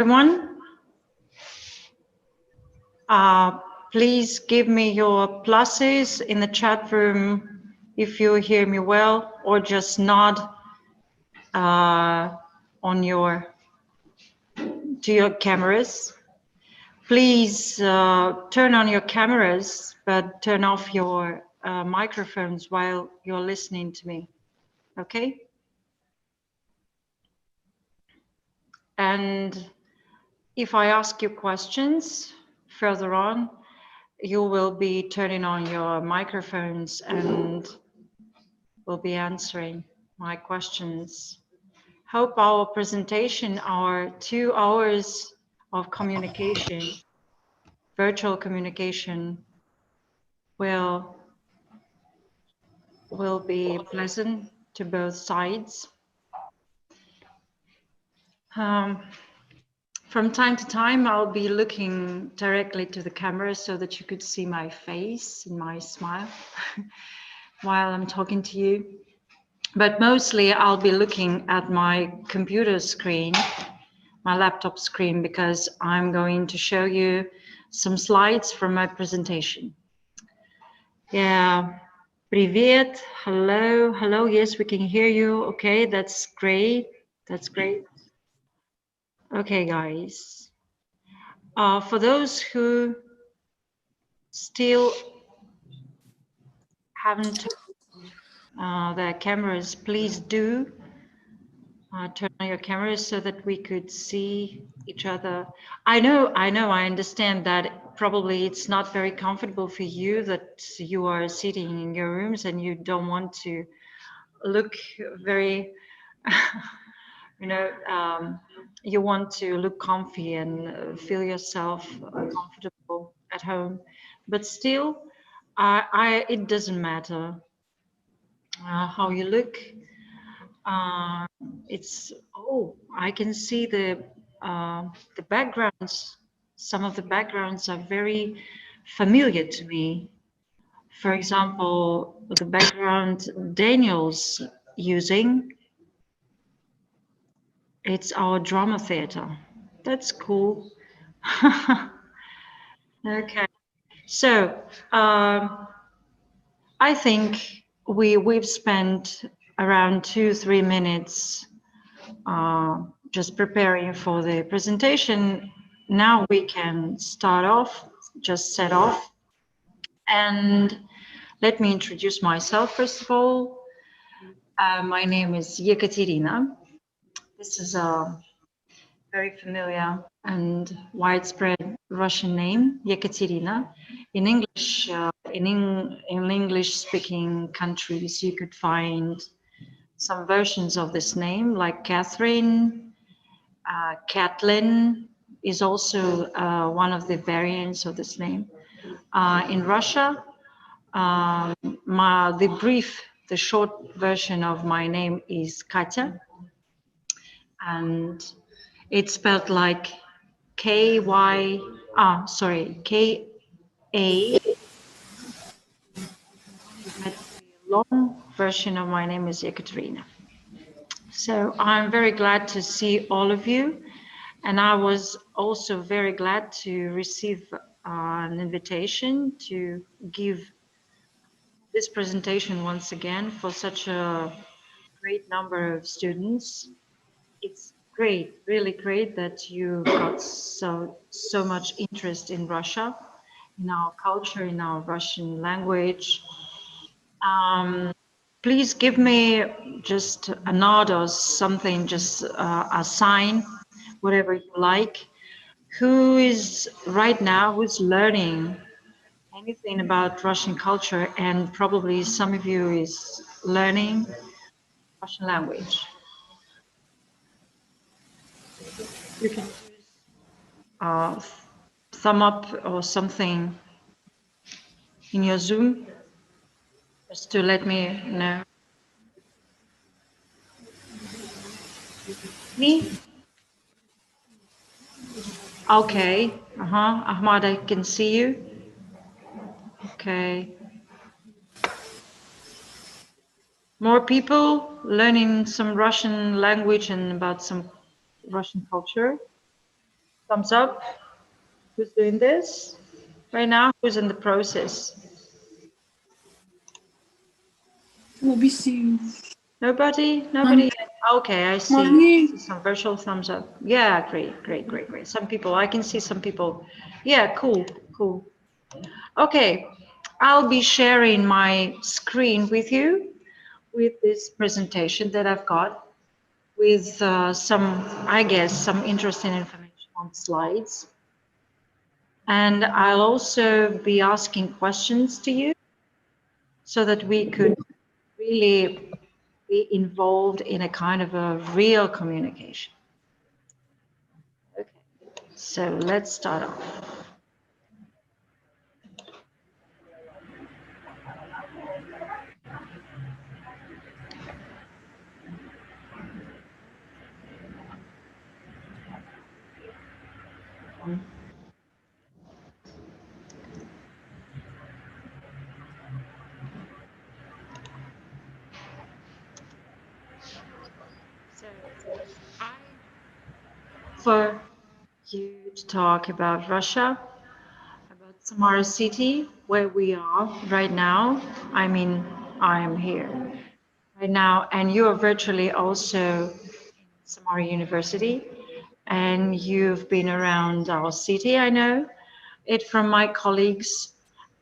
Everyone, please give me your pluses in the chat room if you hear me well, or just nod on to your cameras. Please turn on your cameras, but turn off your microphones while you're listening to me. Okay? And if I ask you questions further on, you will be turning on your microphones and will be answering my questions. Hope our presentation, our 2 hours of communication, virtual communication, will be pleasant to both sides. From time to time, I'll be looking directly to the camera so that you could see my face and my smile while I'm talking to you. But mostly I'll be looking at my computer screen, my laptop screen, because I'm going to show you some slides from my presentation. Yeah, привет, hello, hello, yes, we can hear you. Okay, that's great, that's great. Okay, guys. For those who still haven't turned their cameras, please do turn on your cameras so that we could see each other. I understand that probably it's not very comfortable for you that you are sitting in your rooms and you don't want to look very, you want to look comfy and feel yourself comfortable at home. But still, it doesn't matter how you look. I can see the backgrounds. Some of the backgrounds are very familiar to me. For example, the background Daniel's using, it's our drama theater. That's cool. Okay, so I think we've spent around 2-3 minutes just preparing for the presentation. Now we can start off, just set off. And let me introduce myself first of all. My name is Yekaterina. This is a very familiar and widespread Russian name, Yekaterina. In English, in English-speaking countries, you could find some versions of this name, like Catherine. Katlin is also one of the variants of this name. In Russia, the short version of my name is Katya, and it's spelled like K-A. The long version of my name is Ekaterina. So I'm very glad to see all of you. And I was also very glad to receive an invitation to give this presentation once again for such a great number of students. It's great, really great that you got so much interest in Russia, in our culture, in our Russian language. Please give me just a nod or something, just a sign, whatever you like. Who is right now, who's learning anything about Russian culture, and probably some of you is learning Russian language? You can use thumb up or something in your Zoom just to let me know. Me? Okay. Ahmad, I can see you. Okay. More people learning some Russian language and about some Russian culture. Thumbs up. Who's doing this right now? Who's in the process? Nobody? Nobody? Okay, I see some virtual thumbs up. Yeah, great, great, great, great. Some people, I can see some people. Yeah, cool, cool. Okay, I'll be sharing my screen with you with this presentation that I've got with some, I guess, some interesting information on slides. And I'll also be asking questions to you so that we could really be involved in a kind of a real communication. Okay, so let's start off. So for you to talk about Russia, about Samara City, where we are right now. I mean, I am here right now, and you are virtually also in Samara University, and you've been around our city, I know it from my colleagues,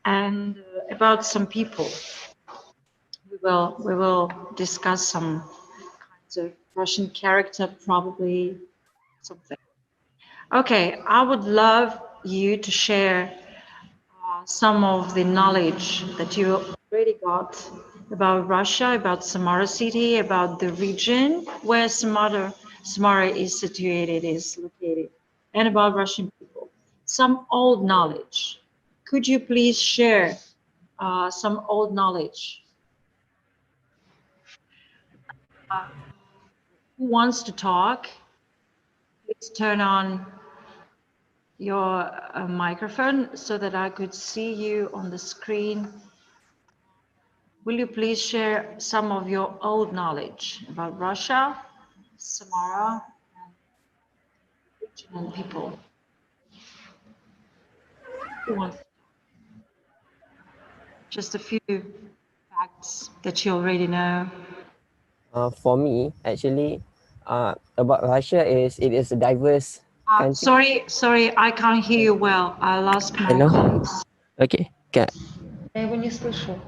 and about some people. We will discuss some kinds of Russian character, probably something. Okay, I would love you to share some of the knowledge that you already got about Russia, about Samara city, about the region where Samara is situated, is located, and about Russian people. Some old knowledge. Could you please share some old knowledge? Who wants to talk? Please turn on your microphone so that I could see you on the screen. Will you please share some of your old knowledge about Russia, Samara, and region and people? Who wants just a few facts that you already know? For me, actually, about Russia is it is a diverse country. Sorry, I can't hear you well. I'll ask my Hello. colleagues. Okay. Я его не слышу.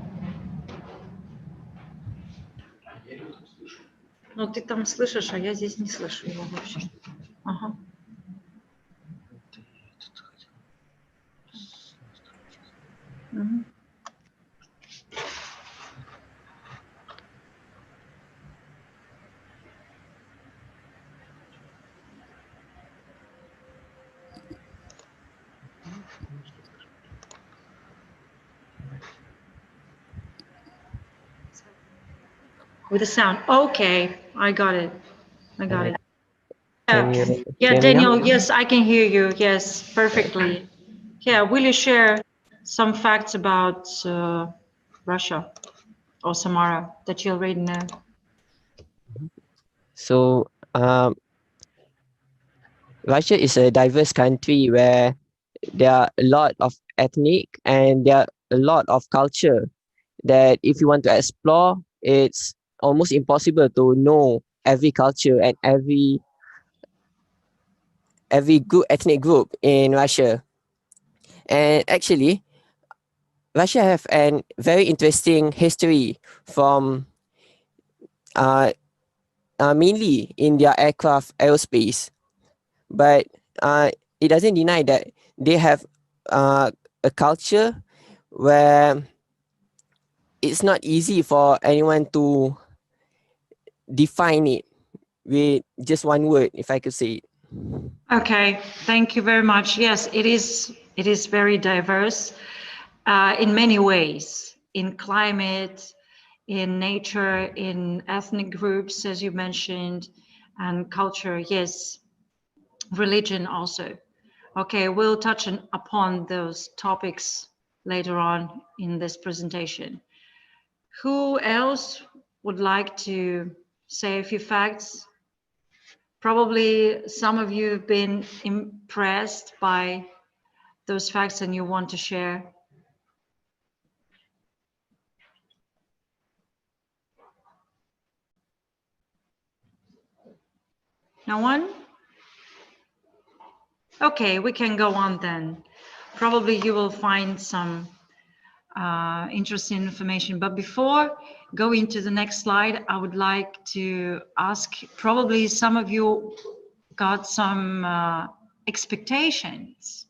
Ну, ты там слышишь, а я здесь не слышу его вообще. Ага. Мгм. With the sound. Okay, I got it. I got it. Can you Yeah, hear me now? Daniel, yes, I can hear you. Yes, perfectly. Yeah, will you share some facts about Russia or Samara that you already know? So, Russia is a diverse country where there are a lot of ethnic and there are a lot of culture that if you want to explore, it's almost impossible to know every culture and every group ethnic group in Russia. And actually, Russia have an very interesting history from uh, mainly in their aircraft aerospace, but it doesn't deny that they have a culture where it's not easy for anyone to define it with just one word, if I could say it. Okay, thank you very much. Yes, it is. It is very diverse in many ways, in climate, in nature, in ethnic groups, as you mentioned, and culture. Yes, religion also. Okay, we'll touch upon those topics later on in this presentation. Who else would like to say a few facts? Probably some of you have been impressed by those facts and you want to share. No one? Okay, we can go on then. Probably you will find some interesting information. But before going to the next slide, I would like to ask, probably some of you got some expectations.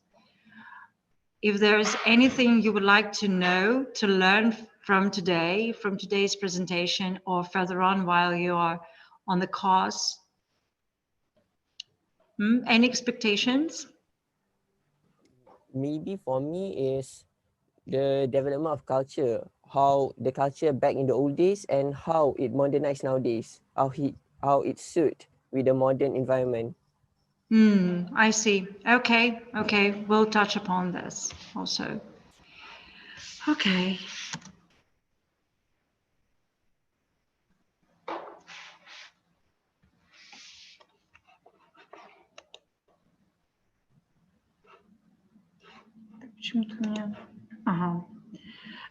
If there's anything you would like to know, to learn from today, from today's presentation, or further on while you are on the course, any expectations? Maybe for me is the development of culture, how the culture back in the old days and how it modernized nowadays, how it suit with the modern environment. I see. Okay, we'll touch upon this also. Okay.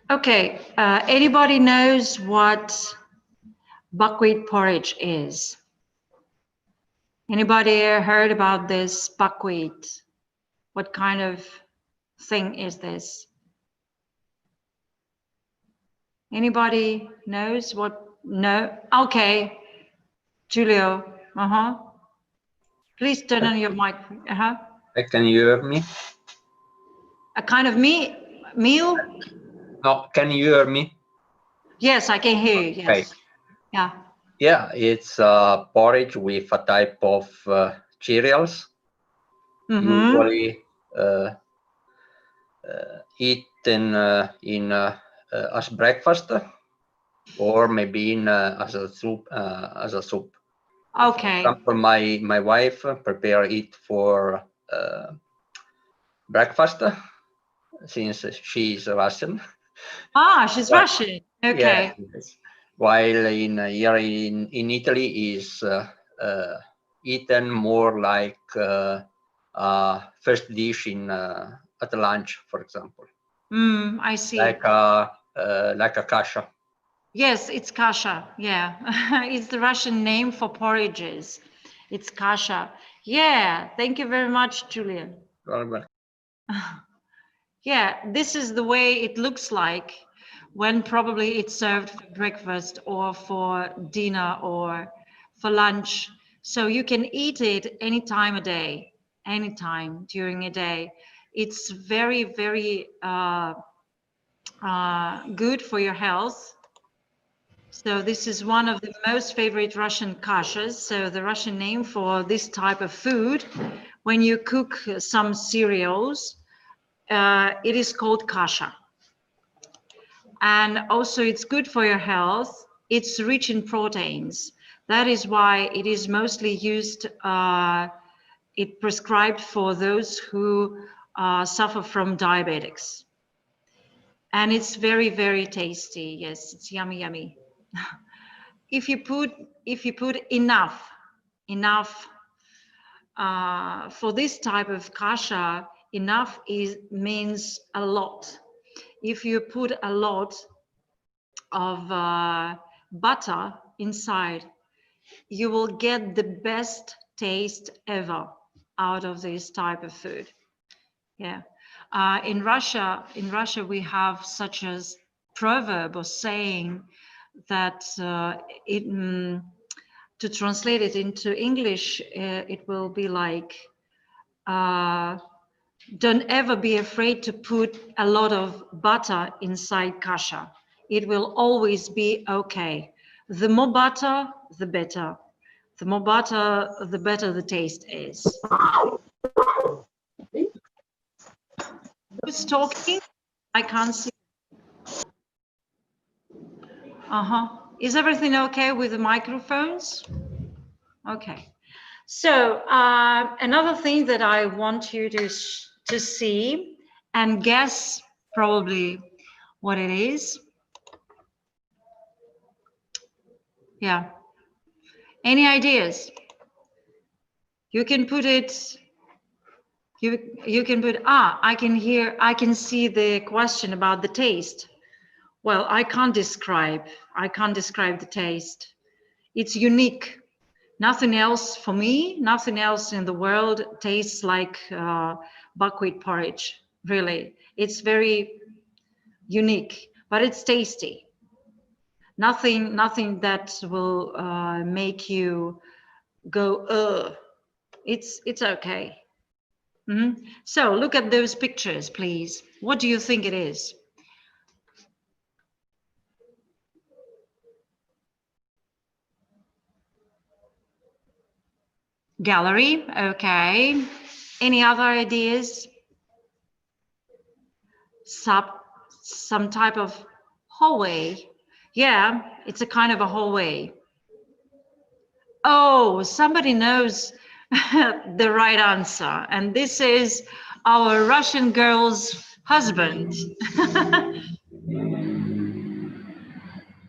Okay, anybody knows what buckwheat porridge is? Anybody heard about this buckwheat? What kind of thing is this? Anybody knows what? No? Okay, Julio. Please turn on your mic. Can you hear me? A kind of meal? No, can you hear me? Yes, I can hear you. Yes. Okay. Yeah. Yeah, it's porridge with a type of cereals. Usually eaten in as breakfast, or maybe in as a soup. Okay. For example, my wife prepare it for breakfast, since she is Russian. Ah, she's Russian. Okay. Yes. While in here in Italy is eaten more like first dish in at lunch, for example. I see. Like a kasha. Yes, it's kasha. Yeah, it's the Russian name for porridges. It's kasha. Yeah, thank you very much, Julian. Yeah, this is the way it looks like when probably it's served for breakfast or for dinner or for lunch. So you can eat it any time of day, anytime during a day. It's very, very good for your health. So this is one of the most favorite Russian kashas. So the Russian name for this type of food, when you cook some cereals, it is called kasha. And also it's good for your health. It's rich in proteins. That is why it is mostly used, it prescribed for those who suffer from diabetics. And it's very, very tasty. Yes, it's yummy, yummy. If you put enough for this type of kasha, enough means a lot. If you put a lot of butter inside, you will get the best taste ever out of this type of food. Yeah. In Russia, we have such a proverb or saying that to translate it into English, it will be like, don't ever be afraid to put a lot of butter inside kasha. It will always be okay. The more butter, the better. The more butter, the better the taste is. Who's talking? I can't see. Is everything okay with the microphones? Okay. So another thing that I want you to see and guess probably what it is. Yeah. Any ideas? You can put it, you can put, I can see the question about the taste. Well, I can't describe the taste. It's unique. Nothing else for me, nothing else in the world tastes like buckwheat porridge, really. It's very unique, but it's tasty. Nothing that will make you go, ugh. It's okay. So look at those pictures, please. What do you think it is? Gallery, okay. Any other ideas? Some type of hallway. Yeah, it's a kind of a hallway. Oh, somebody knows the right answer. And this is our Russian girl's husband.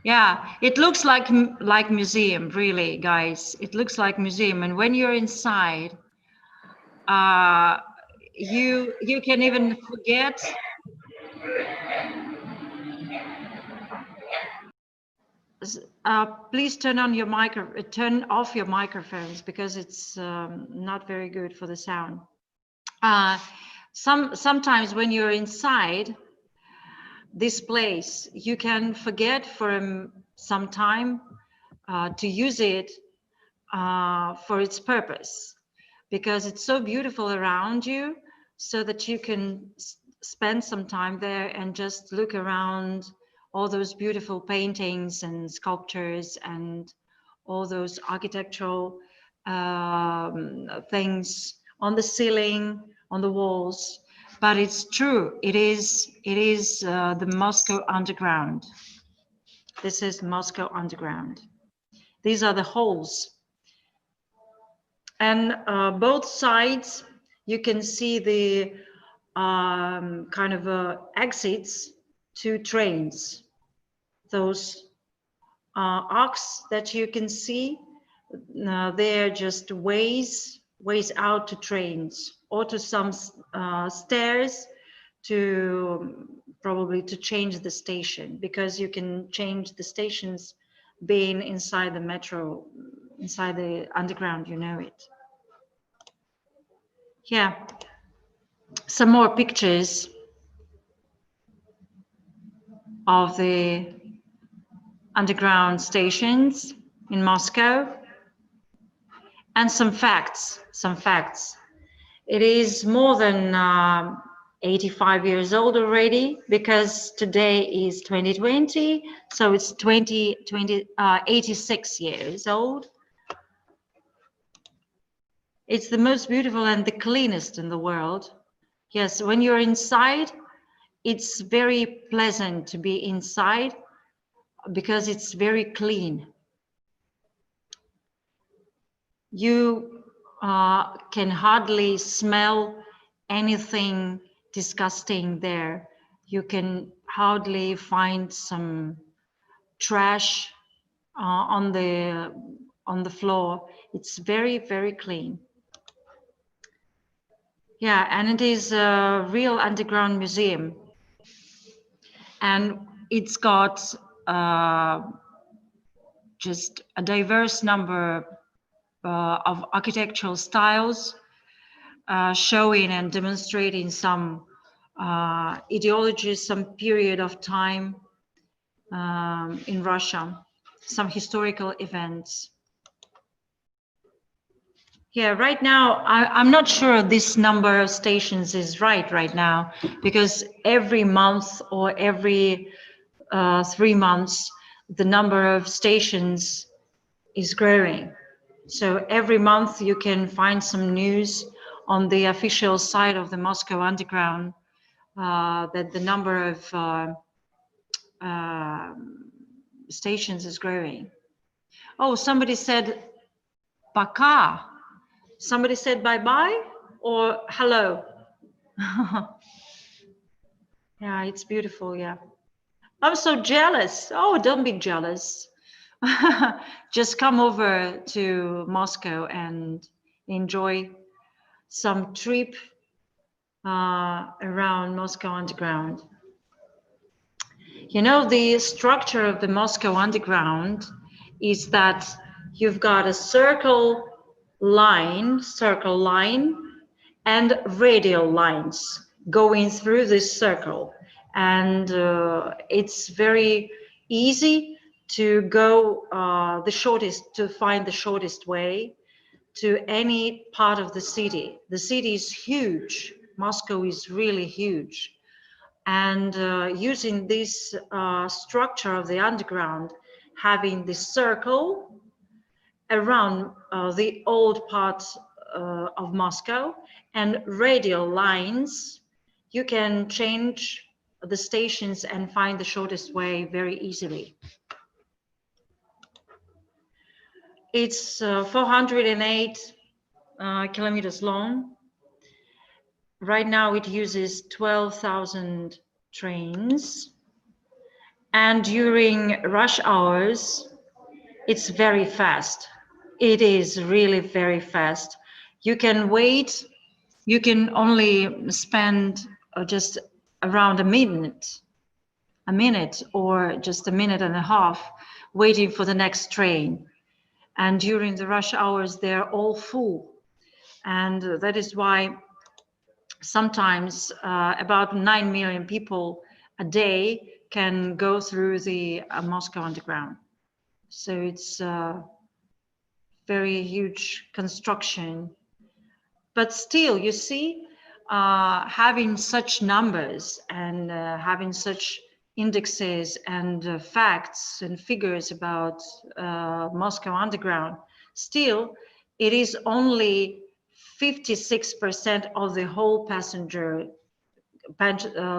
Yeah, it looks like museum, really, guys. It looks like museum. And when you're inside, you can even forget. Please turn off your microphones because it's not very good for the sound. Sometimes when you're inside this place, you can forget for some time to use it for its purpose, because it's so beautiful around you, so that you can spend some time there and just look around all those beautiful paintings and sculptures and all those architectural things on the ceiling, on the walls. But it's true, it is the Moscow Underground. This is Moscow Underground. These are the halls. And both sides, you can see the kind of exits to trains. Those arcs that you can see, they're just ways out to trains, or to some stairs to probably to change the station, because you can change the stations being inside the metro, inside the underground, you know it. Yeah, some more pictures of the underground stations in Moscow, and some facts. It is more than 85 years old already, because today is 2020, so it's 86 years old. It's the most beautiful and the cleanest in the world. Yes, when you're inside, it's very pleasant to be inside, because it's very clean. You can hardly smell anything disgusting there. You can hardly find some trash on the floor. It's very, very clean. Yeah, and it is a real underground museum. And it's got just a diverse number of architectural styles, showing and demonstrating some ideologies, some period of time in Russia, some historical events. Yeah, right now, I'm not sure this number of stations is right now, because every month or every 3 months, the number of stations is growing. So every month you can find some news on the official site of the Moscow Underground that the number of stations is growing. Oh, somebody said "Пока." Somebody said bye-bye or hello. Yeah, it's beautiful, yeah. I'm so jealous. Oh, don't be jealous. Just come over to Moscow and enjoy some trip around Moscow Underground. You know, the structure of the Moscow Underground is that you've got a circle line, and radial lines going through this circle. And it's very easy to go to find the shortest way to any part of the city. The city is huge. Moscow is really huge. And using this structure of the underground, having this circle around the old part of Moscow and radial lines, you can change the stations and find the shortest way very easily. It's 408 kilometers long. Right now it uses 12,000 trains. And during rush hours, it's very fast. It is really very fast. You can wait. You can only spend just around a minute or just a minute and a half waiting for the next train. And during the rush hours, they're all full. And that is why sometimes about 9 million people a day can go through the Moscow Underground. So it's a very huge construction. But still, you see, having such numbers and having such indexes and facts and figures about Moscow Underground, still, it is only 56% of the whole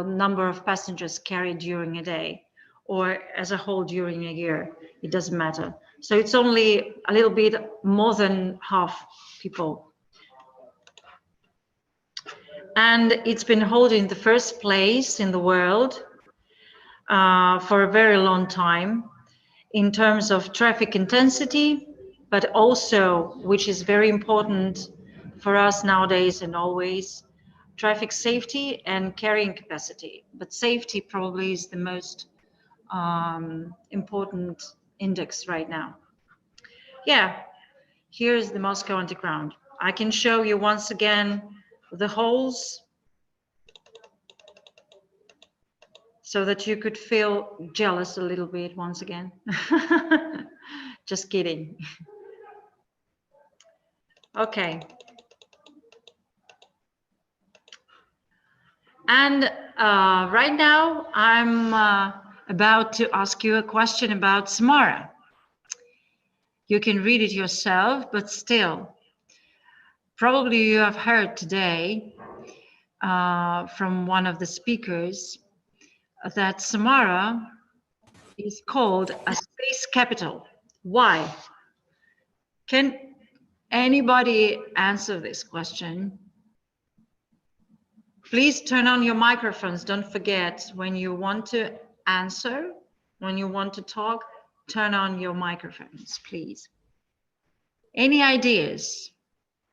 number of passengers carried during a day, or as a whole during a year. It doesn't matter. So it's only a little bit more than half people. And it's been holding the first place in the world for a very long time in terms of traffic intensity, but also, which is very important for us nowadays and always, traffic safety and carrying capacity. But safety probably is the most important index right now. Yeah, here's the Moscow Underground. I can show you once again the holes so that you could feel jealous a little bit once again. Just kidding. Okay. And right now I'm about to ask you a question about Samara. You can read it yourself, but still, probably you have heard today from one of the speakers that Samara is called a space capital. Why? Can anybody answer this question? Please turn on your microphones. Don't forget, when you want to answer, when you want to talk, turn on your microphones, please. Any ideas?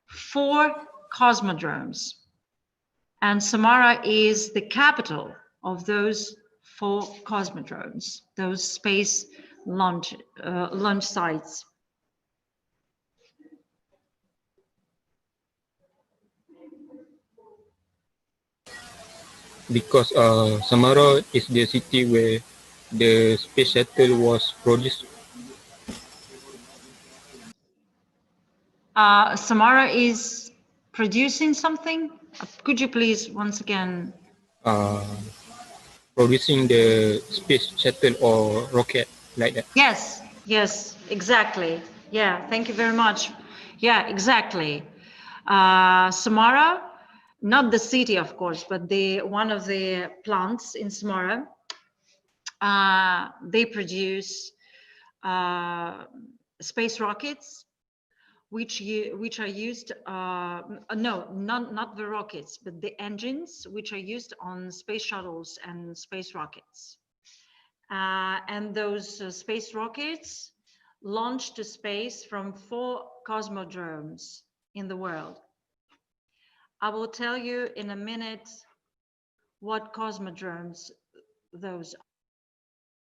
4 cosmodromes. And Samara is the capital of those 4 cosmodromes, those space launch sites. Because Samara is the city where the space shuttle was produced. Samara is producing something? Could you please once again? Producing the space shuttle or rocket, like that. Yes, yes, exactly. Yeah, thank you very much. Yeah, exactly. Samara, not the city, of course, but one of the plants in Samara, they produce space rockets, which are used, no, not the rockets, but the engines, which are used on space shuttles and space rockets. And those space rockets launch to space from 4 cosmodromes in the world. I will tell you in a minute what cosmodromes those are.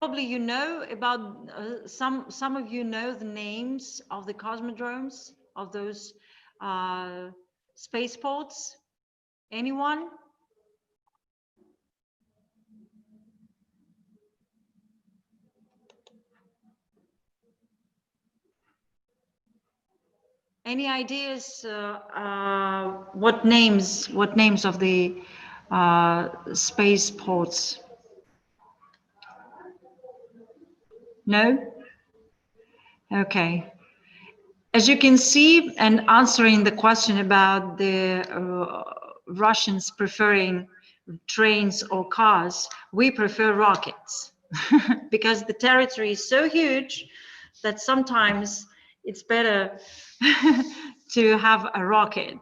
Probably you know about, some of you know the names of the cosmodromes, of those spaceports. Anyone? Any ideas? What names of the spaceports? No? Okay. As you can see, and answering the question about the Russians preferring trains or cars, we prefer rockets because the territory is so huge that sometimes it's better to have a rocket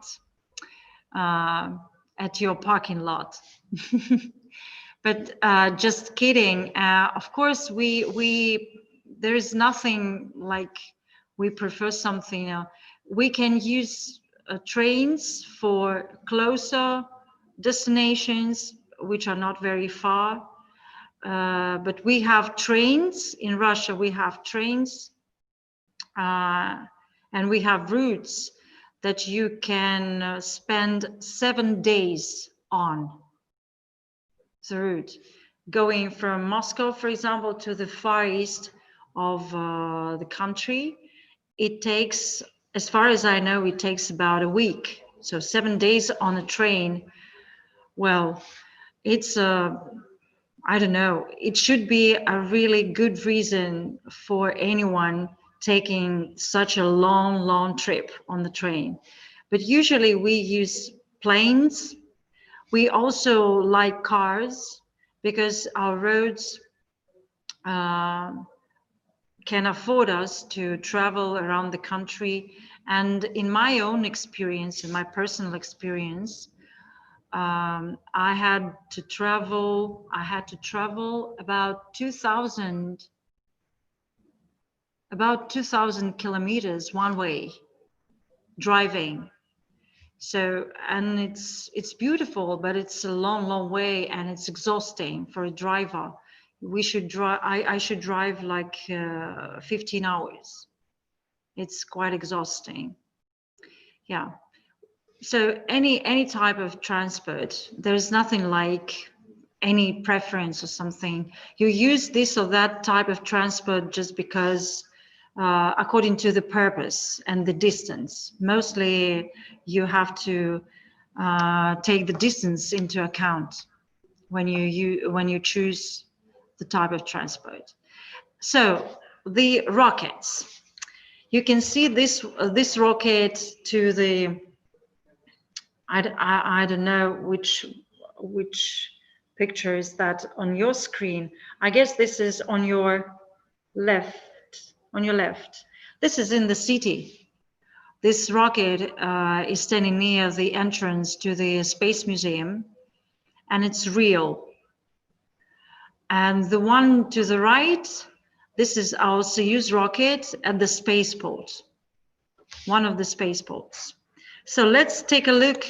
at your parking lot. But just kidding. Of course, there is nothing like we prefer something. We can use trains for closer destinations, which are not very far. But we have trains in Russia. We have trains, and we have routes that you can spend 7 days on the route, going from Moscow, for example, to the far east of the country. It takes, as far as I know, it takes about a week. So 7 days on a train. Well, it's I don't know. It should be a really good reason for anyone taking such a long trip on the train. But usually we use planes. We also like cars because our roads can afford us to travel around the country. And in my own experience, in my personal experience, I had to travel about 2,000 kilometers one way driving. So, and it's beautiful, but it's a long way and it's exhausting for a driver. We should drive, I should drive like 15 hours. It's quite exhausting. Yeah. So any type of transport, there's nothing like any preference or something. You use this or that type of transport just because according to the purpose and the distance. Mostly you have to take the distance into account when you choose the type of transport. So the rockets, you can see this rocket to the, I don't know which picture is that on your screen. I guess this is on your left. This is in the city. This rocket is standing near the entrance to the Space Museum, and it's real. And the one to the right, this is our Soyuz rocket at the spaceport, one of the spaceports. So let's take a look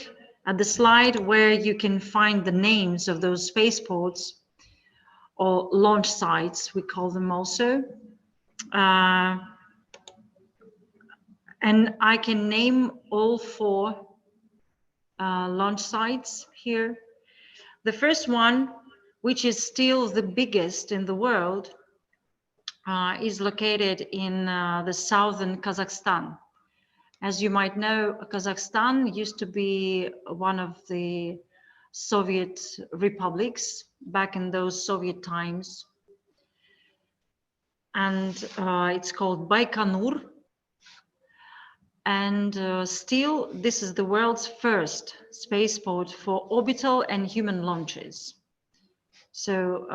at the slide where you can find the names of those spaceports or launch sites, we call them also. And I can name all 4 launch sites here. The first one, which is still the biggest in the world, is located in the southern Kazakhstan. As you might know, Kazakhstan used to be one of the Soviet republics back in those Soviet times. And it's called Baikonur. And still, this is the world's first spaceport for orbital and human launches. So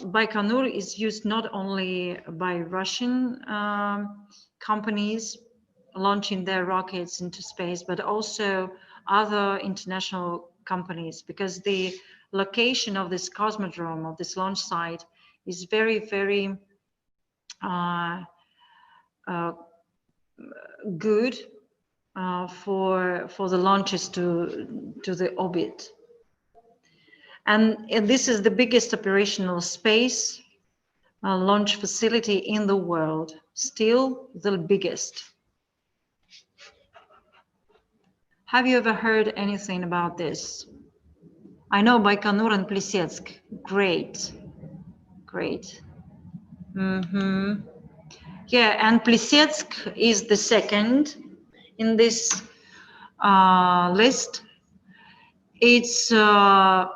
Baikonur is used not only by Russian companies launching their rockets into space, but also other international companies, because the location of this cosmodrome, of this launch site, is very, very good for the launches to the orbit. And this is the biggest operational space launch facility in the world, still the biggest. Have you ever heard anything about this? I know Baikonur and Plesetsk. Great, great. Yeah, and Plesetsk is the second in this list. It's, well,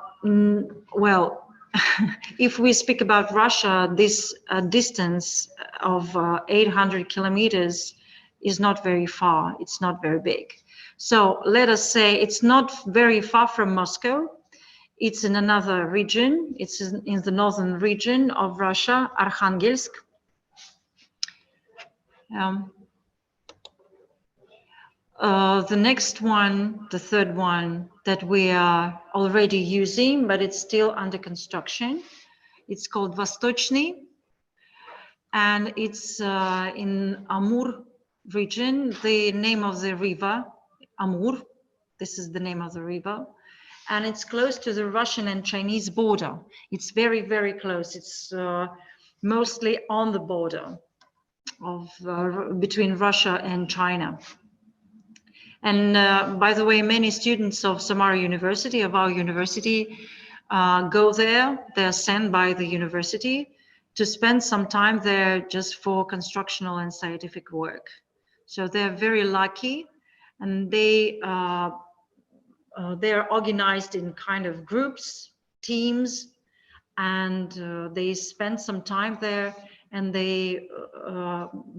if we speak about Russia, this distance of 800 kilometers is not very far. It's not very big. So let us say it's not very far from Moscow. It's in another region. It's in the northern region of Russia, Arkhangelsk. The next one, the third one that we are already using, but it's still under construction. It's called Vastochni, and it's in Amur region. The name of the river, Amur, this is the name of the river, and it's close to the Russian and Chinese border. It's very, very close. It's mostly on the border of between Russia and China. And by the way, many students of Samara University, of our university, go there. They're sent by the university to spend some time there just for constructional and scientific work. So they're very lucky, and they're organized in kind of groups, teams, and they spend some time there, and they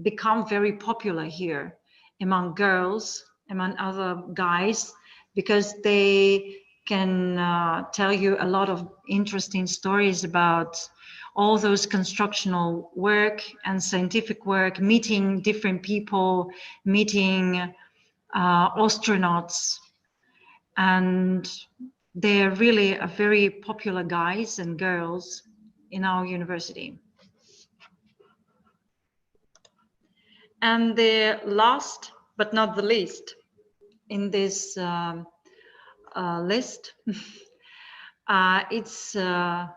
become very popular here among girls, among other guys, because they can tell you a lot of interesting stories about all those constructional work and scientific work, meeting different people, meeting astronauts, and they're really a very popular guys and girls in our university. And the last but not the least in this list, it's the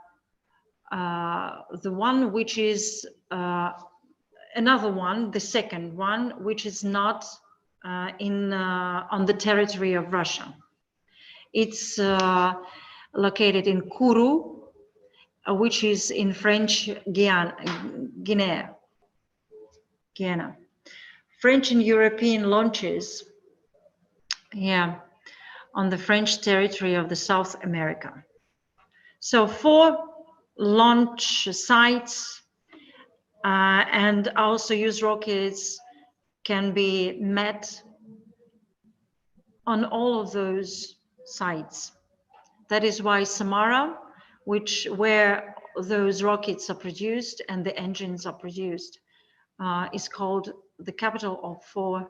one which is another one, the second one, which is not on the territory of Russia. It's located in Kourou, which is in French Guiana. French and European launches, yeah, on the French territory of the South America. So 4 launch sites and also use rockets can be met on all of those sites. That is why Samara, where those rockets are produced and the engines are produced, is called the capital of 4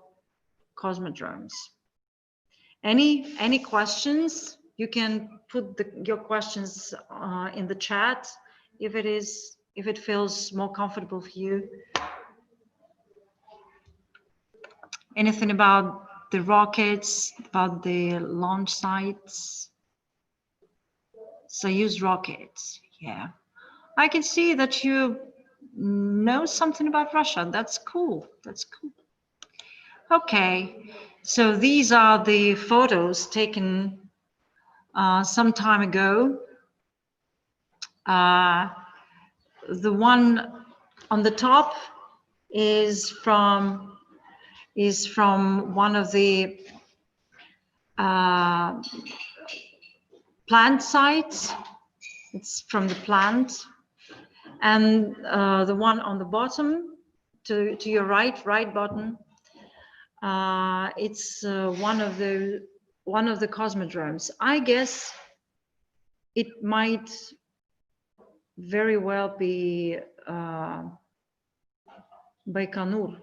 cosmodromes. Any questions? You can put your questions in the chat if it feels more comfortable for you. Anything about the rockets, about the launch sites? Soyuz rockets, yeah. I can see that you know something about Russia. That's cool. That's cool. Okay, so these are the photos taken some time ago. The one on the top is from one of the plant sites. It's from the plant. And the one on the bottom, to your right bottom, it's one of the cosmodromes. I guess it might very well be Baikonur.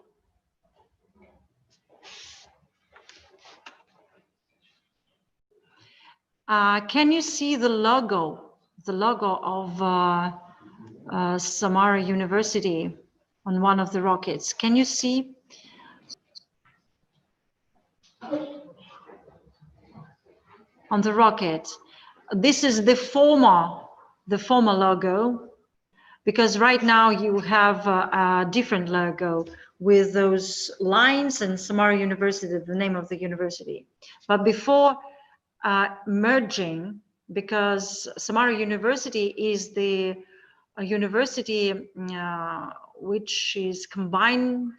Can you see the logo of Samara University on one of the rockets? Can you see? on the rocket. This is the former logo, because right now you have a different logo with those lines and Samara University, the name of the university. But before merging, because Samara University is the university which is combined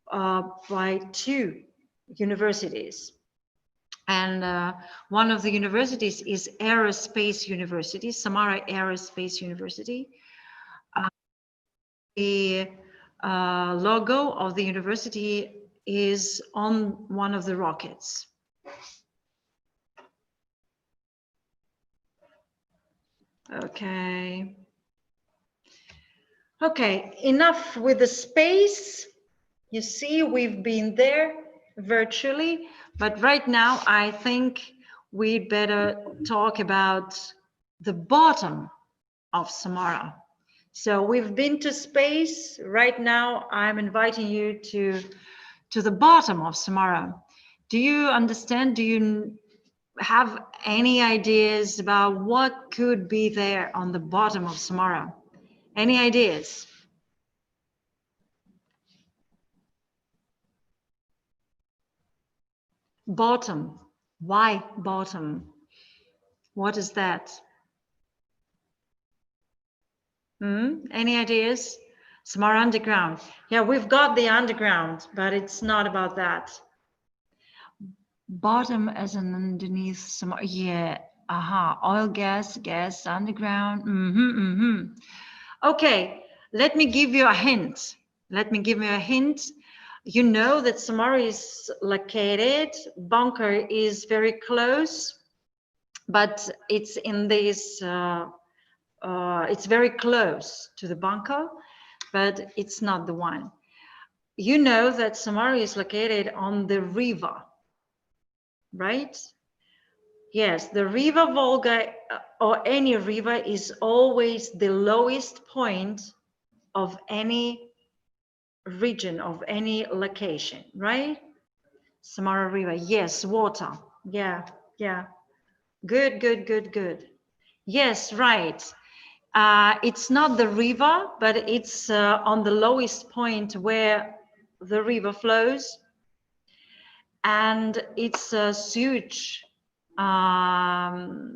by two universities. And one of the universities is Aerospace University, Samara Aerospace University. The logo of the university is on one of the rockets. Okay. Okay, enough with the space. You see, we've been there virtually, but right now I think we'd better talk about the bottom of Samara. So we've been to space. Right now I'm inviting you to the bottom of Samara. Do you understand? Do you have any ideas about what could be there on the bottom of Samara? Any ideas? Bottom. Why bottom? What is that? Any ideas? Samara underground. Yeah, we've got the underground, but it's not about that. Bottom as an underneath Samara. Yeah. Oil, gas, underground. Okay, let me give you a hint. You know that Samara is located, bunker is very close, but it's in this, it's very close to the bunker, but it's not the one. You know that Samara is located on the river, right? Yes, the Riva Volga or any river is always the lowest point of any region, of any location, right? Samara River, yes, water. Yeah. Good. Yes, right. It's not the river, but it's on the lowest point where the river flows. And it's a sewage, the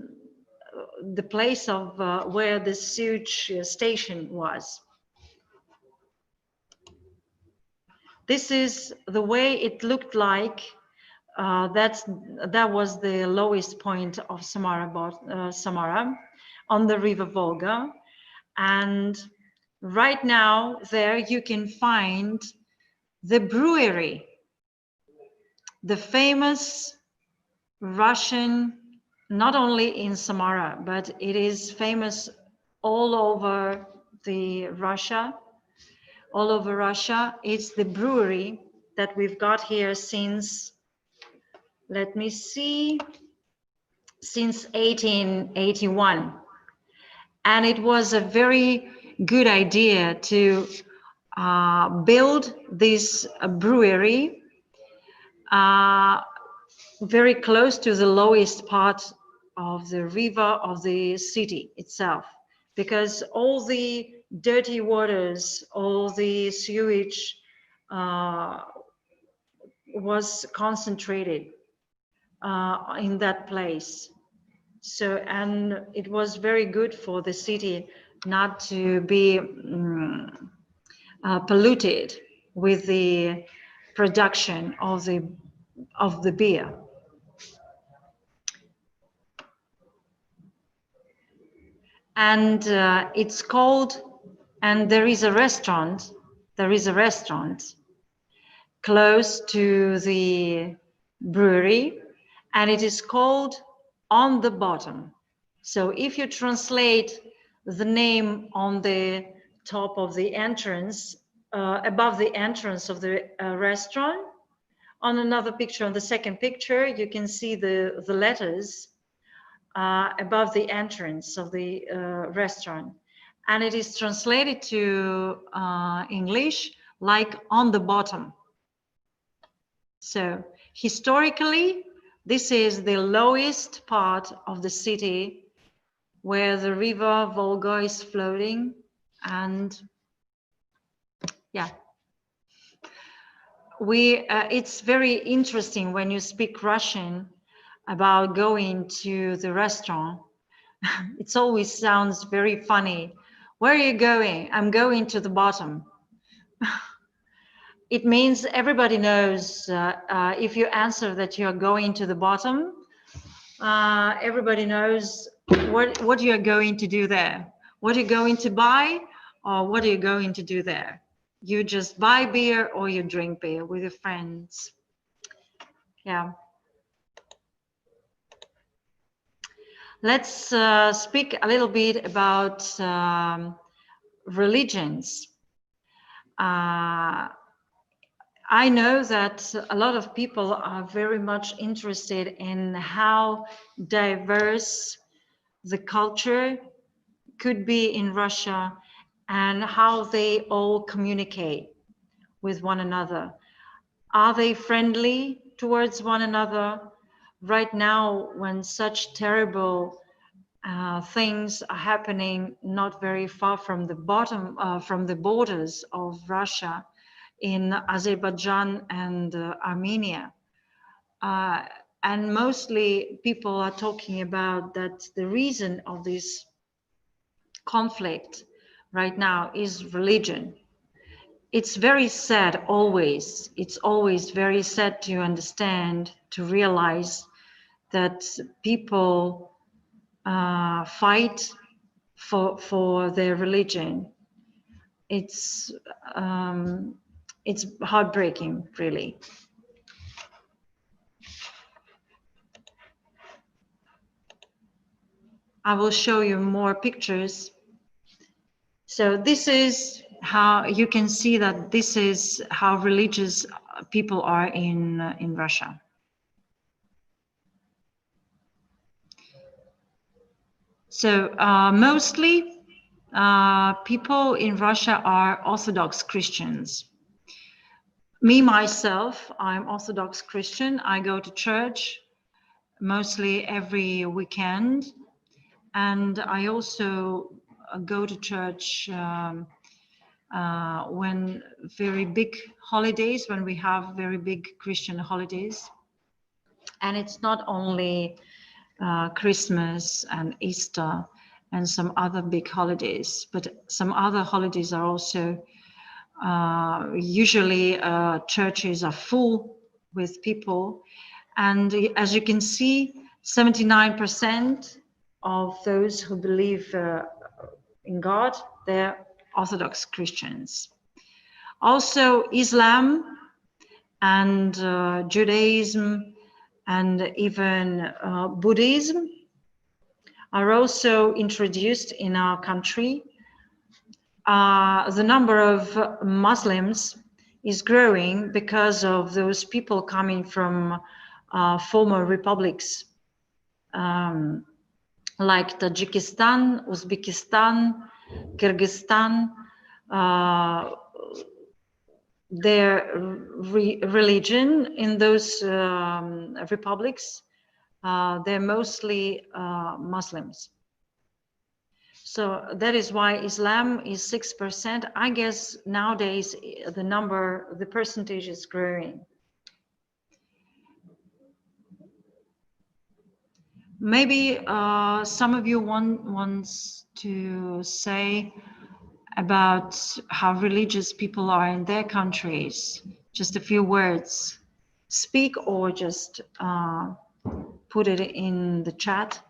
place of where the sewage station was. This is the way it looked like. That was the lowest point of Samara on the Riva Volga. And right now there you can find the brewery, the famous Russian, not only in Samara, but it is famous all over Russia. It's the brewery that we've got here since, let me see, since 1881. And it was a very good idea to build this brewery very close to the lowest part of the river of the city itself, because all the dirty waters, all the sewage was concentrated in that place. So, and it was very good for the city not to be polluted with the production of the beer. And it's called, and there is a restaurant close to the brewery, and it is called On the Bottom. So if you translate the name on the top of the entrance, above the entrance of the restaurant, on another picture, on the second picture, you can see the letters above the entrance of the restaurant. And it is translated to English like on the bottom. So historically, This is the lowest part of the city where the Riva Volga is floating. And yeah, it's very interesting when you speak Russian about going to the restaurant. It always sounds very funny. Where are you going? I'm going to the bottom. It means everybody knows if you answer that you're going to the bottom, everybody knows what you're going to do there. What you're going to buy, or what are you going to do there? You just buy beer or you drink beer with your friends. Yeah. Let's speak a little bit about religions. I know that a lot of people are very much interested in how diverse the culture could be in Russia and how they all communicate with one another. Are they friendly towards one another? Right now, when such terrible things are happening not very far from the borders of Russia, in Azerbaijan and Armenia. And mostly people are talking about that the reason of this conflict right now is religion. It's very sad always. It's always very sad to understand, to realize that people fight for their religion. It's heartbreaking, really. I will show you more pictures. So this is how you can see that this is how religious people are in Russia. So mostly people in Russia are Orthodox Christians. Me, myself, I'm Orthodox Christian. I go to church mostly every weekend. And I also go to church when very big holidays, when we have very big Christian holidays. And it's not only Christmas and Easter and some other big holidays, but some other holidays are also usually churches are full with people. And as you can see, 79% of those who believe in God, they're Orthodox Christians. Also Islam and Judaism and even Buddhism are also introduced in our country. The number of Muslims is growing because of those people coming from former republics like Tajikistan, Uzbekistan, Kyrgyzstan. Their religion in those republics, they're mostly Muslims. So that is why Islam is 6%. I guess nowadays the percentage is growing. Maybe some of you wants to say about how religious people are in their countries. Just a few words. Speak or just put it in the chat.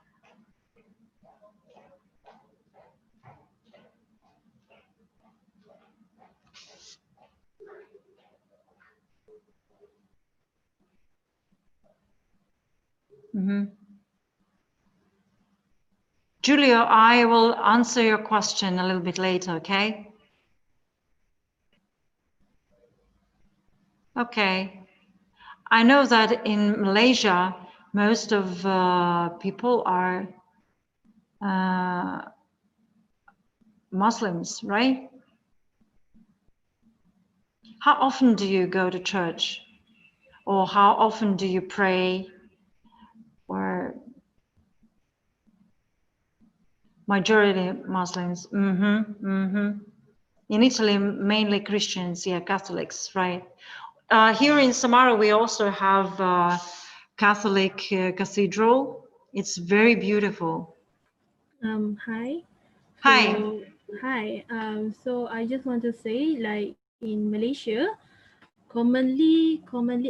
Julio, I will answer your question a little bit later, okay? Okay. I know that in Malaysia, most of people are Muslims, right? How often do you go to church? Or how often do you pray? Majority Muslims. In Italy, mainly Christians, yeah, Catholics, right? Here in Samara, we also have Catholic cathedral. It's very beautiful. Hi. Hi. So, hi. So I just want to say, like in Malaysia, commonly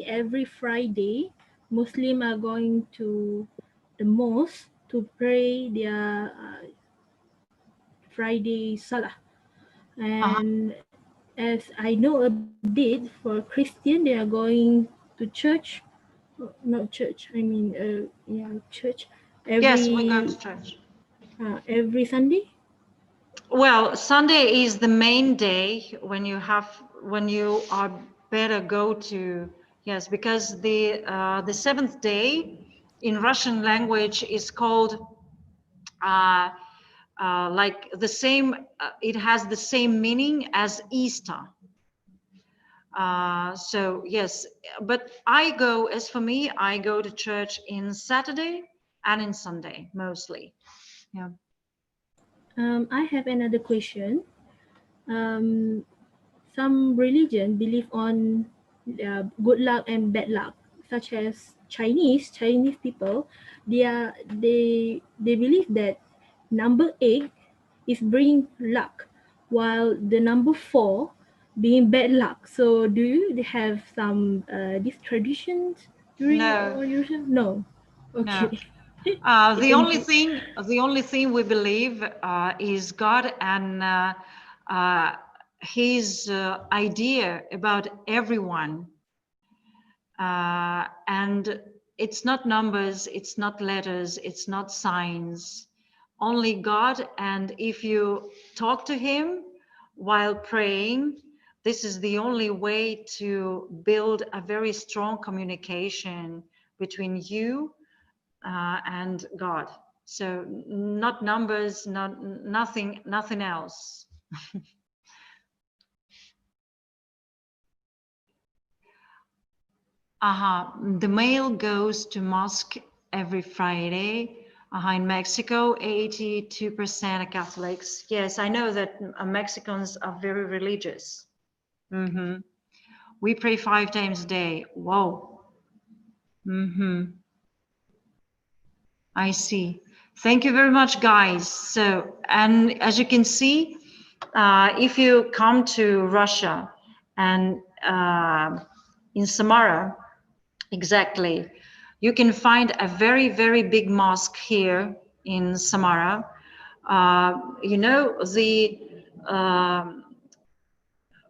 every Friday, Muslim are going to the mosque to pray their Friday Salah. And as I know a bit, for Christian, they are going to church. Not church. I mean, yeah, church Yes, we go to church. Every Sunday. Well, Sunday is the main day when you are better go to, yes, because the seventh day in Russian language is called like the same. It has the same meaning as Easter. So yes, but as for me, I go to church in Saturday and in Sunday mostly. Yeah. I have another question. Some religion believe on good luck and bad luck, such as Chinese people. They believe that number 8 is bringing luck, while the number 4 being bad luck. So, do you have some these traditions during your No. Okay. No. The only thing we believe is God and His idea about everyone, and it's not numbers, it's not letters, it's not signs. Only God, and if you talk to Him while praying, this is the only way to build a very strong communication between you and God. So not numbers, nothing else. The mail goes to mosque every Friday. In Mexico, 82% are Catholics. Yes, I know that Mexicans are very religious. We pray 5 times a day. Whoa. I see. Thank you very much, guys. So, and as you can see, if you come to Russia and in Samara, exactly, you can find a very, very big mosque here in Samara. You know,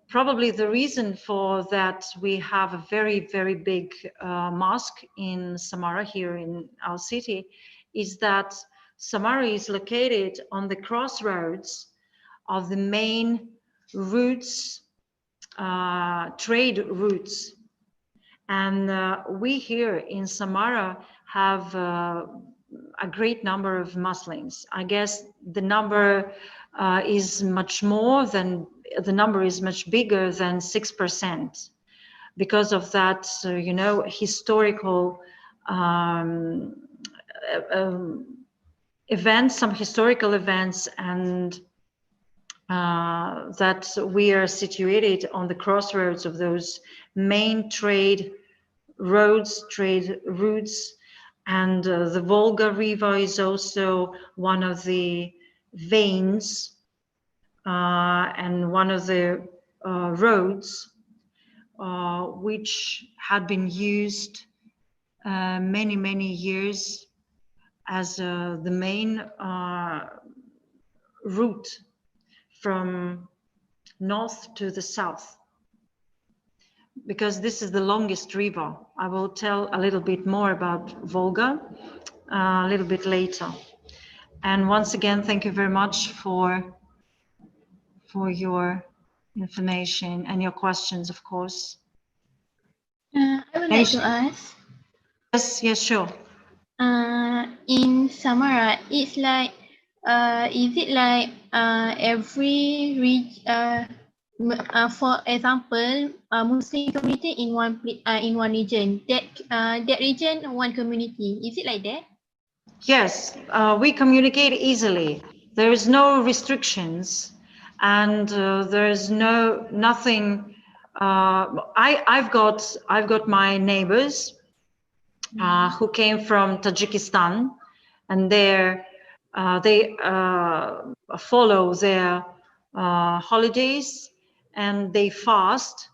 probably the reason for that we have a very, very big mosque in Samara here in our city is that Samara is located on the crossroads of the main routes, trade routes. And we here in Samara have a great number of Muslims. I guess the number is much bigger than 6%, because of that, you know, historical events, some historical events, and that we are situated on the crossroads of those main trade routes, and the Volga River is also one of the veins and one of the roads which had been used many years as the main route from north to the south, because this is the longest river. I will tell a little bit more about Volga a little bit later. And once again, thank you very much for your information and your questions, of course. I would like to ask. Yes, sure. In Samara, it's like, is it like every region, for example, Muslim community in one region, that region one community, is it like that? Yes, we communicate easily. there is no restrictions, and there is nothing. I've got my neighbors who came from Tajikistan, and they follow their holidays, and they fast.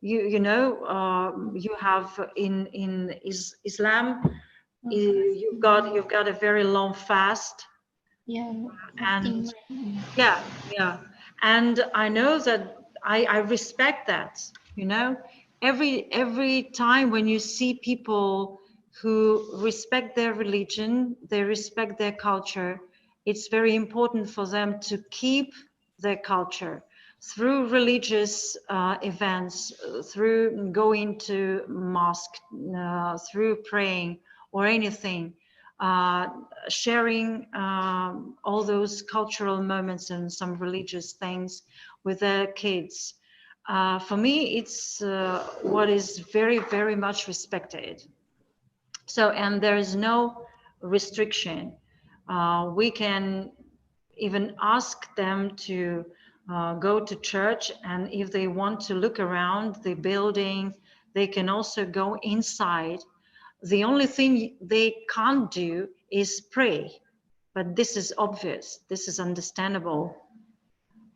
You know, you have in Islam, you've got a very long fast. Yeah. And yeah, and I know that I respect that. You know, every time when you see people who respect their religion, they respect their culture, it's very important for them to keep their culture through religious events, through going to mosque, through praying or anything, sharing all those cultural moments and some religious things with their kids. For me, it's what is very, very much respected. So, and there is no restriction. We can even ask them to go to church, and if they want to look around the building, they can also go inside. The only thing they can't do is pray, but this is obvious, this is understandable.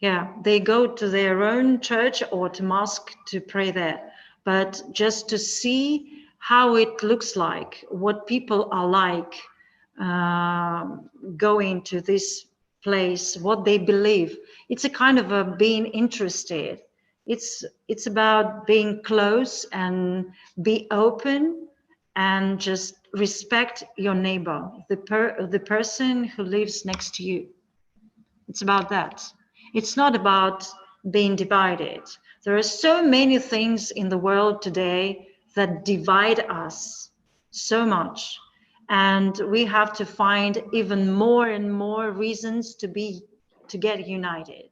Yeah, they go to their own church or to mosque to pray there, but just to see how it looks like, what people are like going to this place, what they believe. It's a kind of a being interested. It's about being close and be open and just respect your neighbor, the person who lives next to you. It's about that. It's not about being divided. There are so many things in the world today that divide us so much. And we have to find even more and more reasons to get united.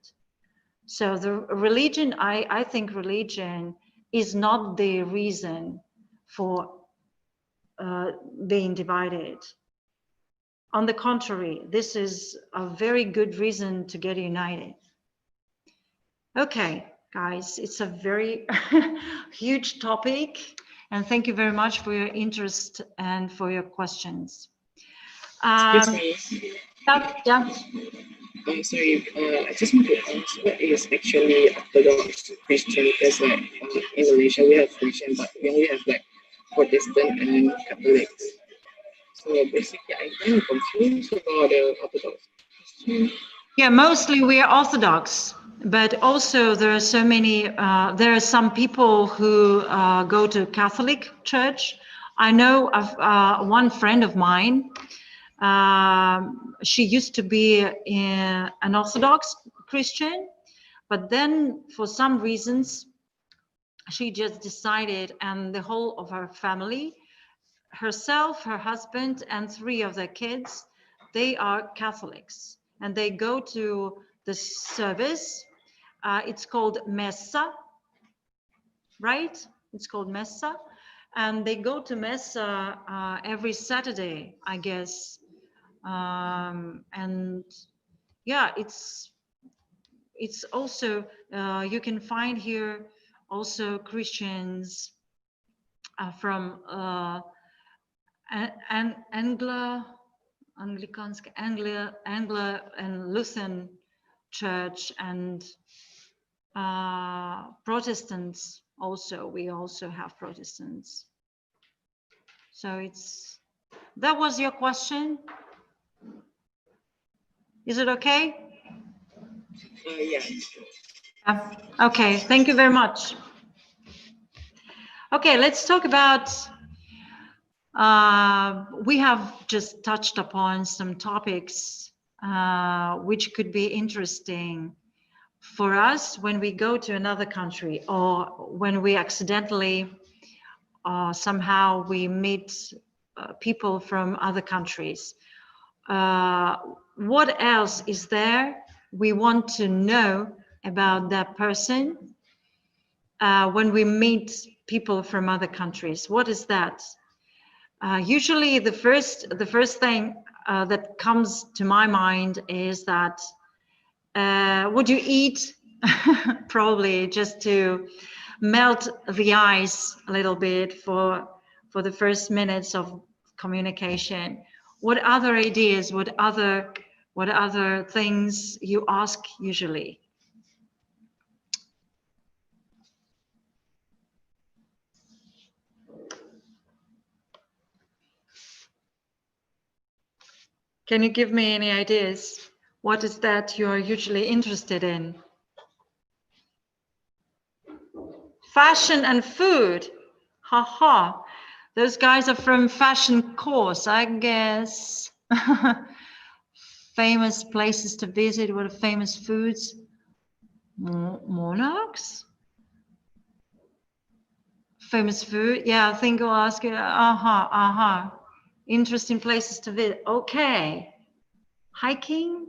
So the religion, I think religion is not the reason for being divided. On the contrary, this is a very good reason to get united. Okay, guys, it's a very huge topic, and thank you very much for your interest and for your questions. Excuse me. Yeah. I'm sorry, I just want to ask, what is actually Orthodox Christian? Because like in Malaysia we have Christian, but we only have like Protestant and Catholics. So basically I'm kind of confused about the Orthodox Christian. Yeah, mostly we are Orthodox, but also there are so many, there are some people who go to Catholic Church. I know of one friend of mine, she used to be an Orthodox Christian, but then for some reasons, she just decided, and the whole of her family, herself, her husband, and 3 of their kids, they are Catholics, and they go to the service. It's called Messa, right? It's called Messa, and they go to Messa every Saturday, I guess. And yeah, it's also, you can find here also Christians from Anglo and Lutheran Church, and Protestants also. We also have Protestants. So that was your question? Is it okay? Yeah. Okay, thank you very much. Okay, let's talk about, we have just touched upon some topics which could be interesting for us when we go to another country, or when we accidentally somehow we meet people from other countries. What else is there we want to know about that person when we meet people from other countries? What is that? Usually the first thing that comes to my mind is that would you eat probably just to melt the ice a little bit for the first minutes of communication? What other ideas, what other things you ask usually? Can you give me any ideas? What is that you are usually interested in? Fashion and food. Haha. Those guys are from fashion course, I guess. Famous places to visit. What are famous foods? Monarchs? Famous food? Yeah, I think I'll ask you. Interesting places to visit. Okay. Hiking?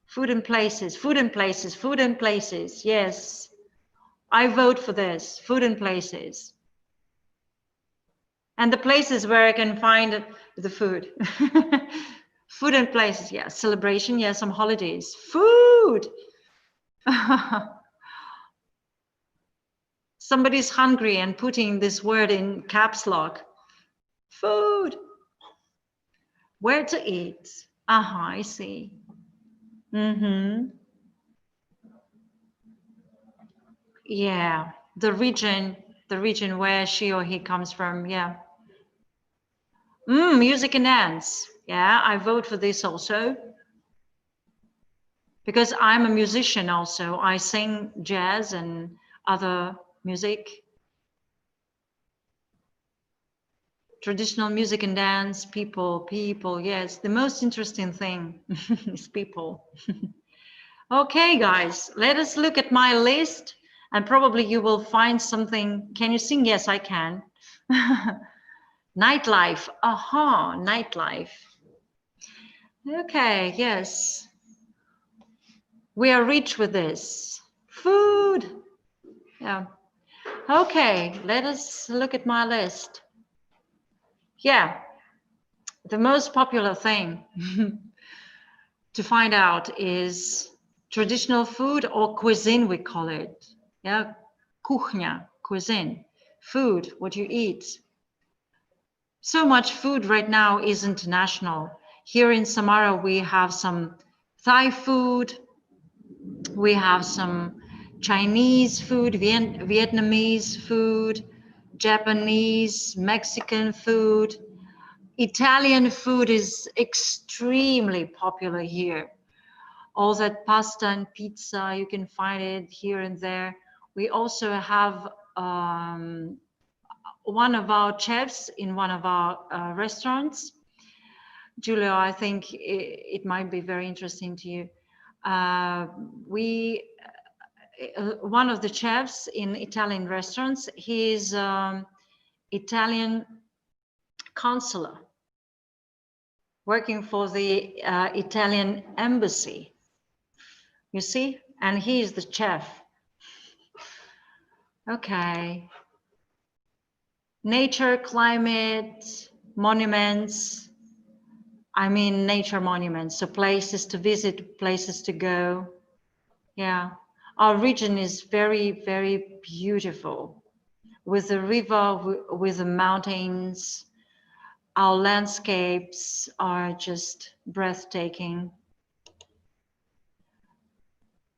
Food and places, food and places, food and places. Yes. I vote for this. Food and places. And the places where I can find the food. Food and places, yeah. Celebration, yeah. Some holidays. Food. Somebody's hungry and putting this word in caps lock. Food. Where to eat? I see. Yeah, the region where she or he comes from, yeah. Music and dance. Yeah, I vote for this also. Because I'm a musician also. I sing jazz and other music. Traditional music and dance, people, yes. The most interesting thing is people. Okay, guys, let us look at my list and probably you will find something. Can you sing? Yes, I can. Nightlife. Nightlife. Okay, yes. We are rich with this. Food. Yeah. Okay, let us look at my list. Yeah, the most popular thing to find out is traditional food or cuisine, we call it. Yeah, kuchnia, cuisine, food, what you eat. So much food right now is international. Here in Samara, we have some Thai food, we have some Chinese food, Vietnamese food, Japanese, Mexican food. Italian food is extremely popular here. All that pasta and pizza, you can find it here and there. We also have one of our chefs in one of our restaurants. Giulio, I think it might be very interesting to you. One of the chefs in Italian restaurants, he's Italian consular working for the Italian embassy. You see? And he is the chef. Okay. Nature, climate, monuments. I mean nature monuments, so places to visit, places to go. Yeah. Our region is very, very beautiful. With the river, with the mountains. Our landscapes are just breathtaking.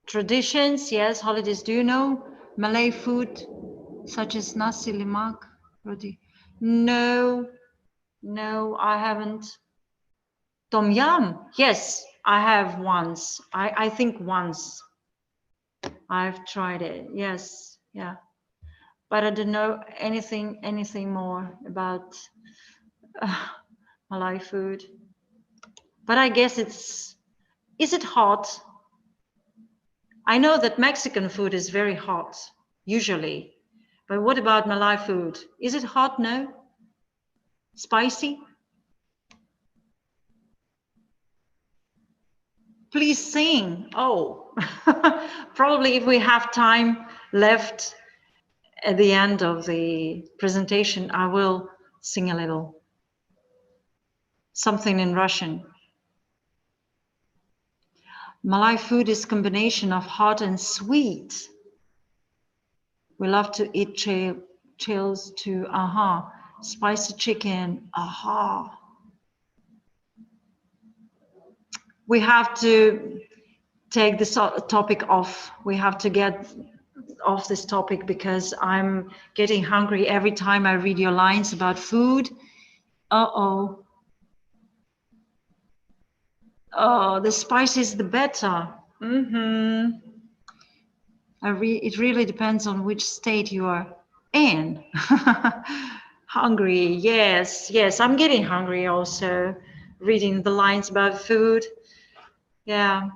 Traditions, yes, holidays. Do you know Malay food such as nasi lemak, roti? No, I haven't. Tom yum, yes, I have once. I think once. I've tried it, yes, yeah. But I don't know anything more about Malay food. But I guess is it hot? I know that Mexican food is very hot, usually. But what about Malay food? Is it hot? No? Spicy? Please sing. Oh, probably if we have time left at the end of the presentation, I will sing a little. something in Russian. Malay food is combination of hot and sweet. We love to eat chills too. Aha. Spicy chicken. Aha. We have to take this topic off. We have to get off this topic because I'm getting hungry every time I read your lines about food. Uh-oh. Oh, the spice is the better. Mm-hmm. It really depends on which state you are in. Hungry, yes, yes. I'm getting hungry also, reading the lines about food. Yeah.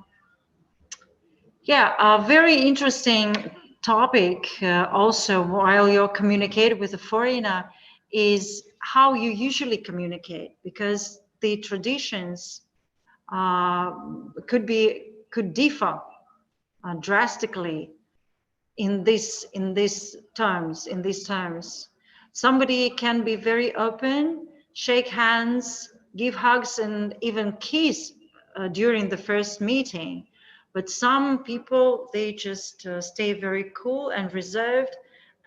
Yeah, a very interesting topic also while you're communicating with a foreigner is how you usually communicate, because the traditions could differ drastically in these terms. Somebody can be very open, shake hands, give hugs, and even kiss during the first meeting. But some people, they just stay very cool and reserved,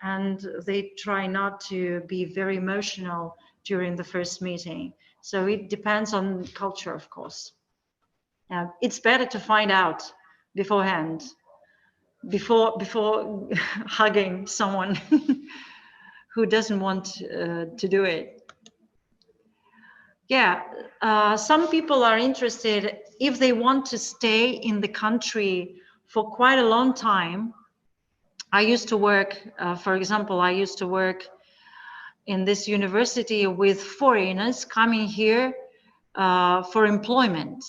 and they try not to be very emotional during the first meeting. So it depends on culture, of course. It's better to find out beforehand, before hugging someone who doesn't want to do it. Yeah, some people are interested if they want to stay in the country for quite a long time. I used to work, for example, I used to work in this university with foreigners coming here for employment.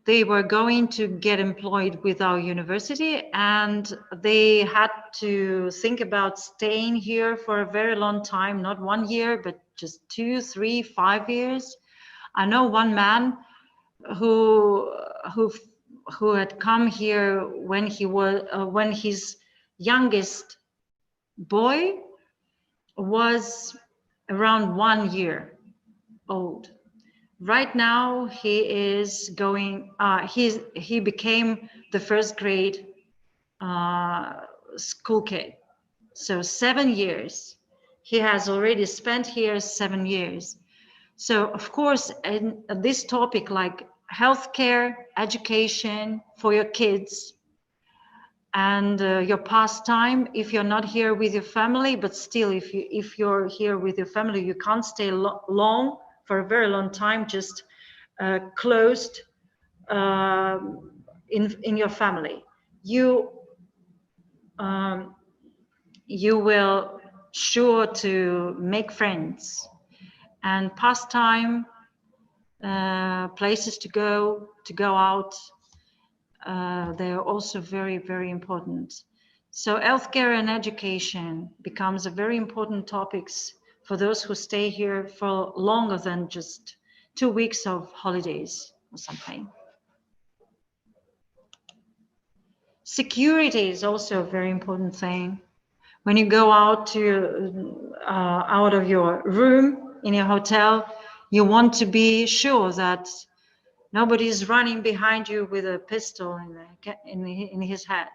They were going to get employed with our university, and they had to think about staying here for a very long time, not 1 year, but just 2, 3, 5 years. I know one man who had come here when he was when his youngest boy was around 1 year old. Right now, he is going. He became the first grade school kid. So 7 years. He has already spent here 7 years. So of course, in this topic like healthcare, education for your kids, and your pastime, if you're not here with your family, but still, if you're here with your family, you can't stay long, for a very long time, just closed in your family. You will sure to make friends, and pastime, places to go out. They are also very, very important. So healthcare and education becomes a very important topics for those who stay here for longer than just 2 weeks of holidays or something. Security is also a very important thing. When you go out out of your room in your hotel, you want to be sure that nobody is running behind you with a pistol in his head.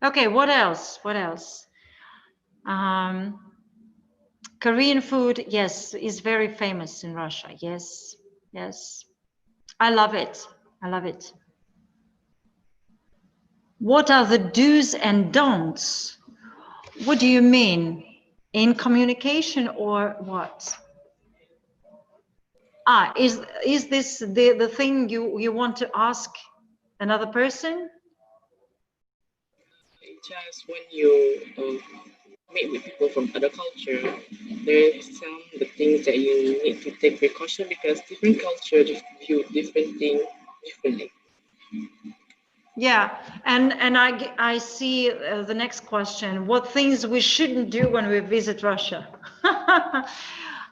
Okay, what else? What else? Korean food, yes, is very famous in Russia. Yes, yes. I love it. I love it. What are the do's and don'ts? What do you mean? In communication or what? Is this the thing you want to ask another person? Just when you meet with people from other culture, there's the things that you need to take precaution because different culture just view different things differently. Yeah, and I see the next question. What things we shouldn't do when we visit Russia?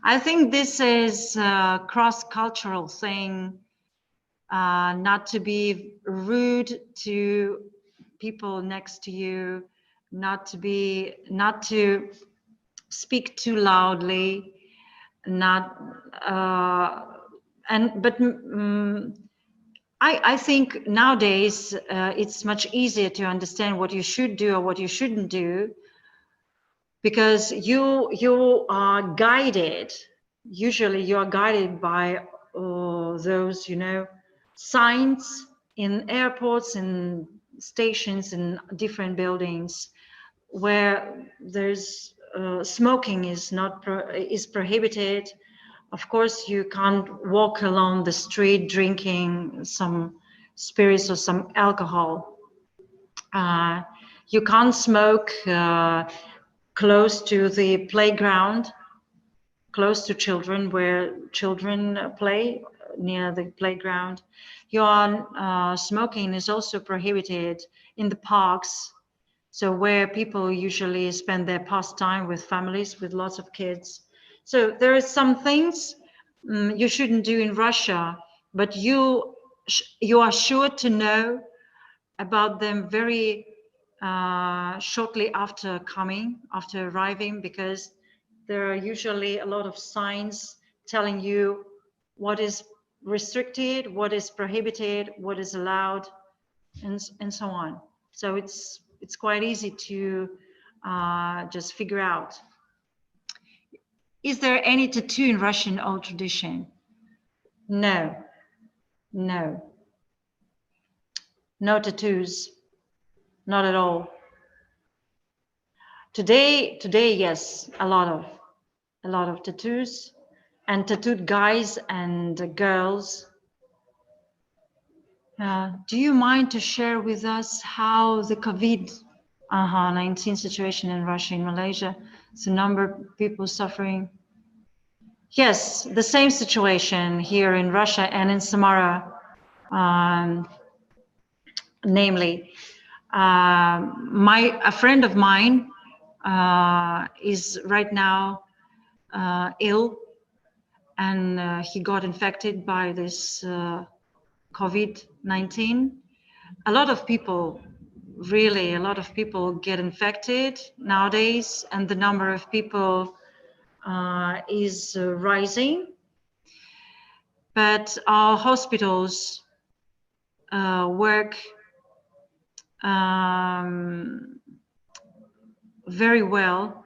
I think this is a cross-cultural thing. Not to be rude to people next to you, not to speak too loudly, not I think nowadays it's much easier to understand what you should do or what you shouldn't do, because you are guided. Usually you are guided by those, you know, signs in airports and stations in different buildings where there's smoking is not is prohibited. Of course, you can't walk along the street drinking some spirits or some alcohol. You can't smoke close to the playground, close to children, where children play near the playground. Your smoking is also prohibited in the parks, so where people usually spend their pastime with families with lots of kids. So there are some things you shouldn't do in Russia, but you are sure to know about them very shortly after arriving, because there are usually a lot of signs telling you what is restricted, what is prohibited, what is allowed, and so on. So it's quite easy to just figure out. Is there any tattoo in Russian old tradition? No, no tattoos, not at all. Today, yes, a lot of tattoos, and tattooed guys and girls. Do you mind to share with us how the COVID-19 situation in Russia and Malaysia, the number of people suffering? Yes, the same situation here in Russia and in Samara, namely. A friend of mine is right now ill, and he got infected by this COVID-19. A lot of people get infected nowadays, and the number of people is rising. But our hospitals work very well.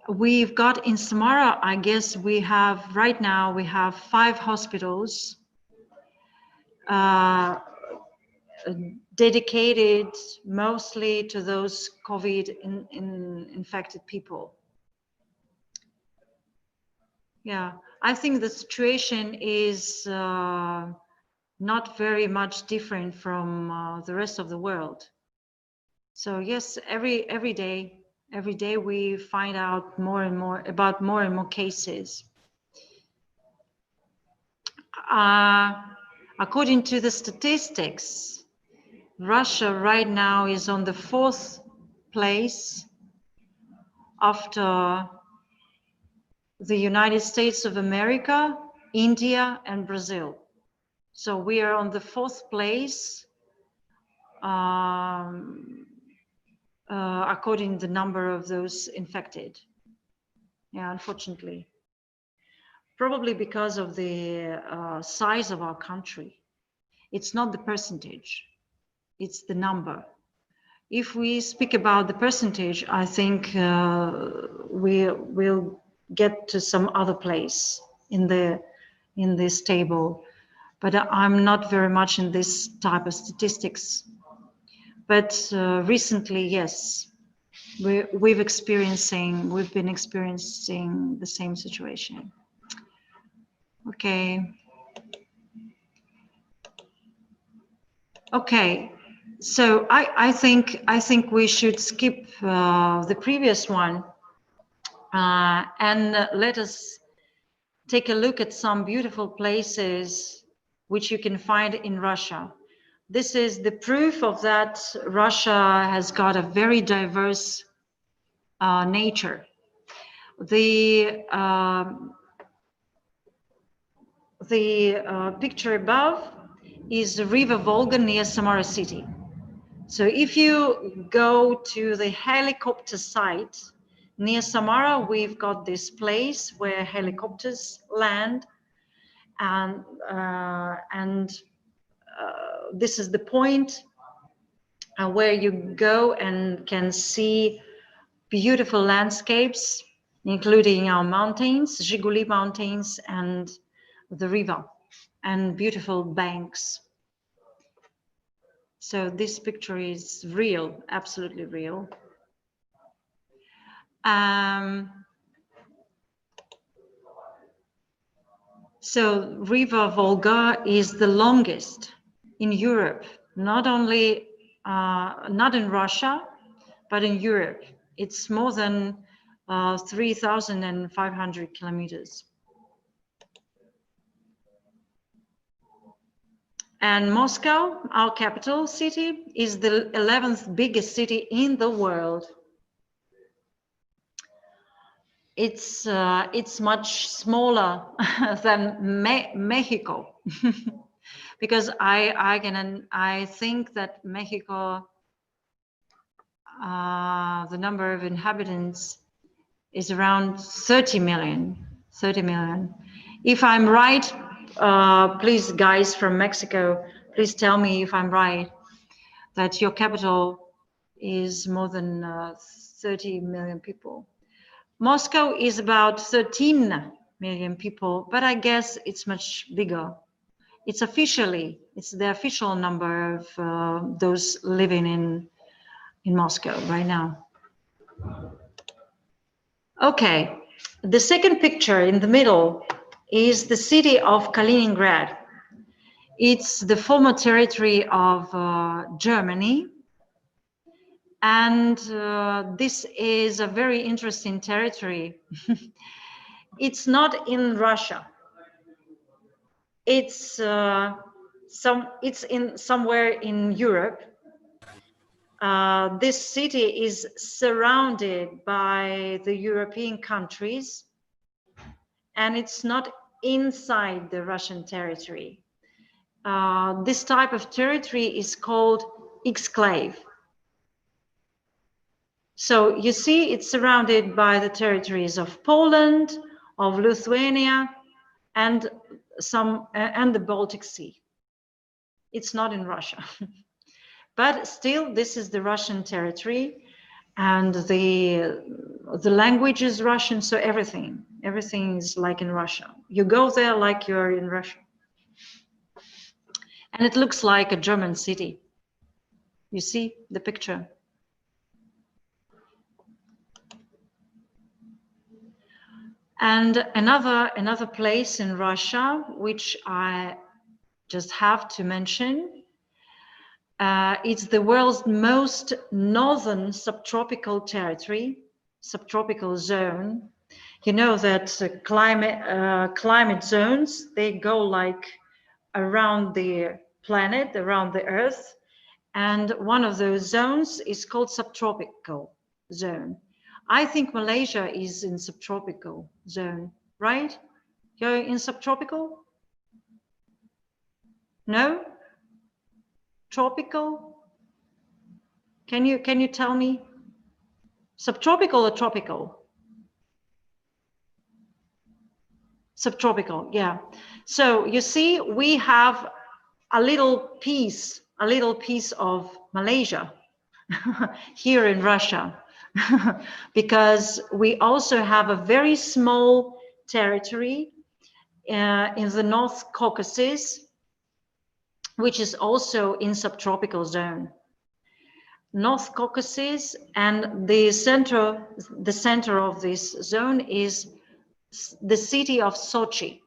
We've got in Samara, I guess right now we have 5 hospitals dedicated mostly to those COVID infected people. Yeah, I think the situation is not very much different from the rest of the world. So yes, every day we find out more and more cases. According to the statistics, Russia right now is on the 4th place after the United States of America, India, and Brazil. So we are on the 4th place according to the number of those infected. Yeah, unfortunately. Probably because of the size of our country. It's not the percentage, it's the number. If we speak about the percentage, I think we'll get to some other place in this table. But I'm not very much in this type of statistics. But recently, yes, we've been experiencing the same situation. Okay. Okay. So I think we should skip the previous one and let us take a look at some beautiful places which you can find in Russia. This is the proof of that Russia has got a very diverse nature. The picture above is the Riva Volga near Samara city. So if you go to the helicopter site, Near Samara, we've got this place where helicopters land, and this is the point where you go and can see beautiful landscapes, including our mountains, Zhiguli Mountains and the river, and beautiful banks. So this picture is real, absolutely real. So Riva Volga is the longest in Europe, not only not in Russia, but in Europe. It's more than 3,500 kilometers. And Moscow, our capital city, is the 11th biggest city in the world. It's much smaller than Mexico, because I think that Mexico, the number of inhabitants is around 30 million. 30 million. If I'm right, please, guys from Mexico, please tell me if I'm right, that your capital is more than 30 million people. Moscow is about 13 million people, but I guess it's much bigger. It's the official number of those living in Moscow right now. Okay, the second picture in the middle is the city of Kaliningrad. It's the former territory of Germany. And this is a very interesting territory. It's not in Russia. It's somewhere in Europe. This city is surrounded by the European countries, and it's not inside the Russian territory. This type of territory is called exclave. So you see, it's surrounded by the territories of Poland, of Lithuania, and the Baltic Sea. It's not in Russia, but still, this is the Russian territory, and the language is Russian. So everything is like in Russia. You go there like you're in Russia, and it looks like a German city. You see the picture. And another place in Russia, which I just have to mention, it's the world's most northern subtropical territory, subtropical zone. You know that climate zones, they go like around the planet, around the Earth, and one of those zones is called subtropical zone. I think Malaysia is in subtropical zone, right? You're in subtropical? No? Tropical? Can you tell me? Subtropical or tropical? Subtropical, yeah. So you see, we have a little piece of Malaysia here in Russia. Because we also have a very small territory in the North Caucasus, which is also in subtropical zone. North Caucasus, and the center of this zone is the city of Sochi.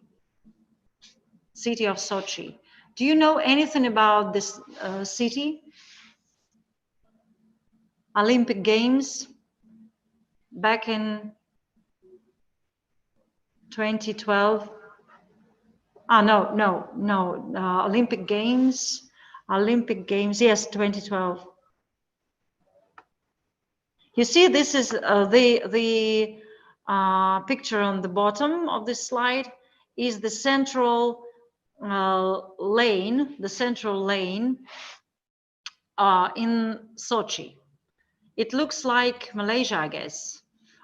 City of Sochi. Do you know anything about this city? Olympic Games back in 2012. No. Olympic Games, yes, 2012. You see, this is the picture on the bottom of this slide is the central lane, in Sochi. It looks like Malaysia, I guess,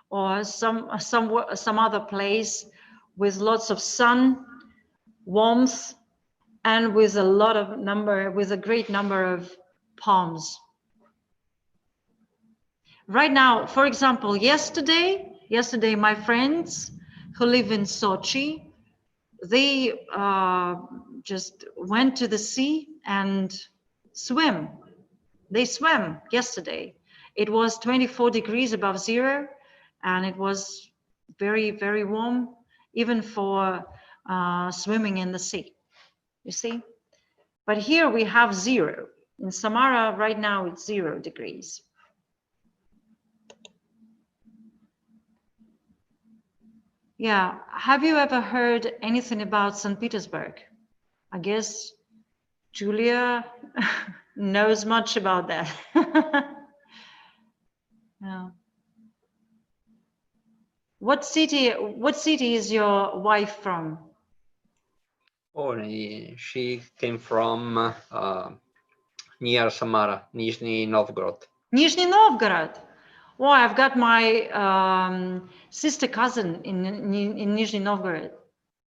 or some other place with lots of sun, warmth, and with a great number of palms. Right now, for example, yesterday my friends who live in Sochi, they just went to the sea and swim. They swam yesterday. It was 24 degrees above zero, and it was very, very warm, even for swimming in the sea, you see? But here we have zero. In Samara right now it's 0 degrees. Yeah, have you ever heard anything about St. Petersburg? I guess Julia knows much about that. Yeah. What city is your wife from? Oh, she came from near Samara, Nizhny Novgorod. Nizhny Novgorod. Oh, I've got my sister cousin in Nizhny Novgorod.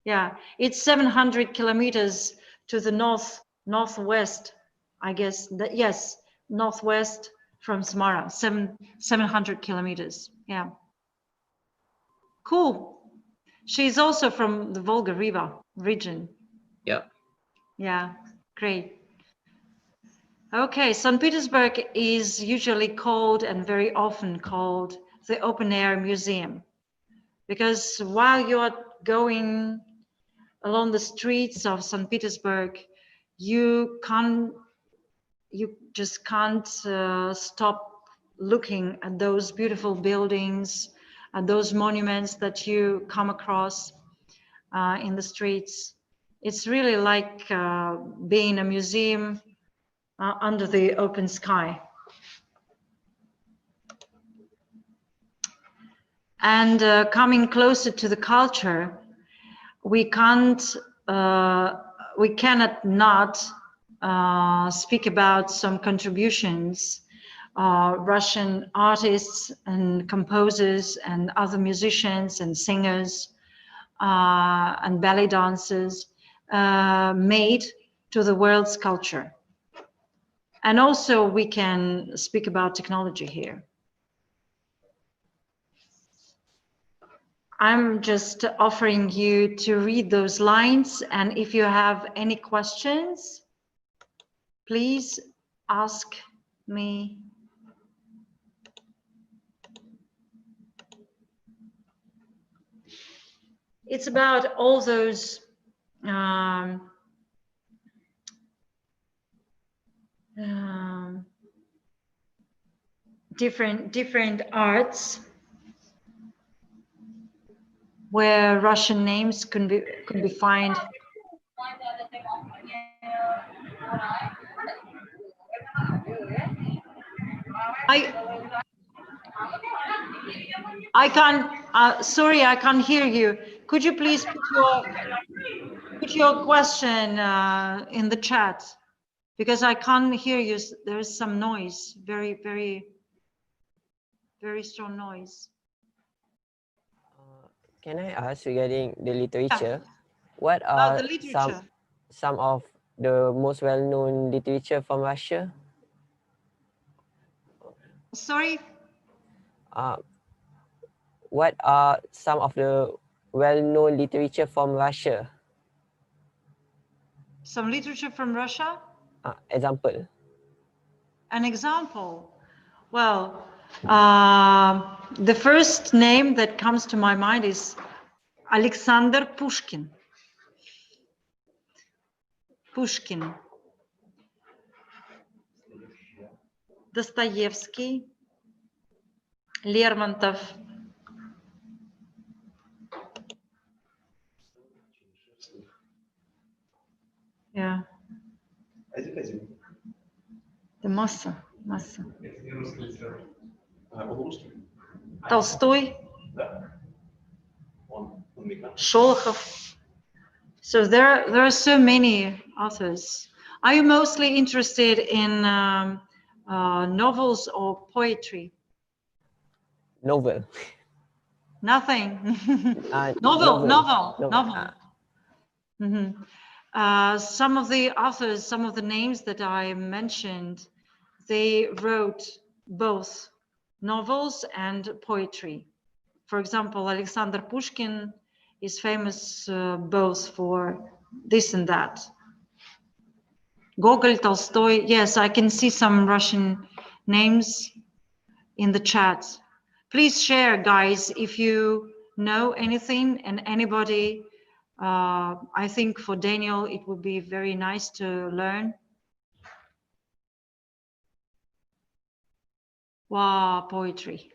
Yeah, it's 700 kilometers to the northwest, I guess. Yes, northwest from Samara. 700 kilometers. Yeah. Cool. She's also from the Volga River region. Yeah. Yeah, great. Okay, St. Petersburg is usually called, and very often called, the open air museum, because while you are going along the streets of St. Petersburg, you just can't stop looking at those beautiful buildings, at those monuments that you come across in the streets. It's really like being a museum under the open sky. And coming closer to the culture, we cannot not speak about some contributions Russian artists and composers and other musicians and singers and ballet dancers made to the world's culture. And also we can speak about technology here. I'm just offering you to read those lines, and if you have any questions, please ask me. It's about all those different arts where Russian names could be found. I can't. Sorry, I can't hear you. Could you please put your question in the chat, because I can't hear you. There is some noise, very, very, very strong noise. Can I ask regarding the literature? Yeah. What are some of the most well-known literature from Russia? Sorry? What are some of the well-known literature from Russia? Some literature from Russia? Example. An example? Well, the first name that comes to my mind is Alexander Pushkin. Pushkin. Dostoevsky. Lermontov. Yeah. The масса. Толстой. Sholokhov. So there are so many authors. Are you mostly interested in novels or poetry? Novel. Nothing. Novel. Novel. Some of the authors, some of the names that I mentioned, they wrote both novels and poetry. For example, Alexander Pushkin is famous both for this and that. Gogol, Tolstoy, yes, I can see some Russian names in the chat. Please share, guys, if you know anything and anybody. I think for Daniel, it would be very nice to learn. Wow, poetry.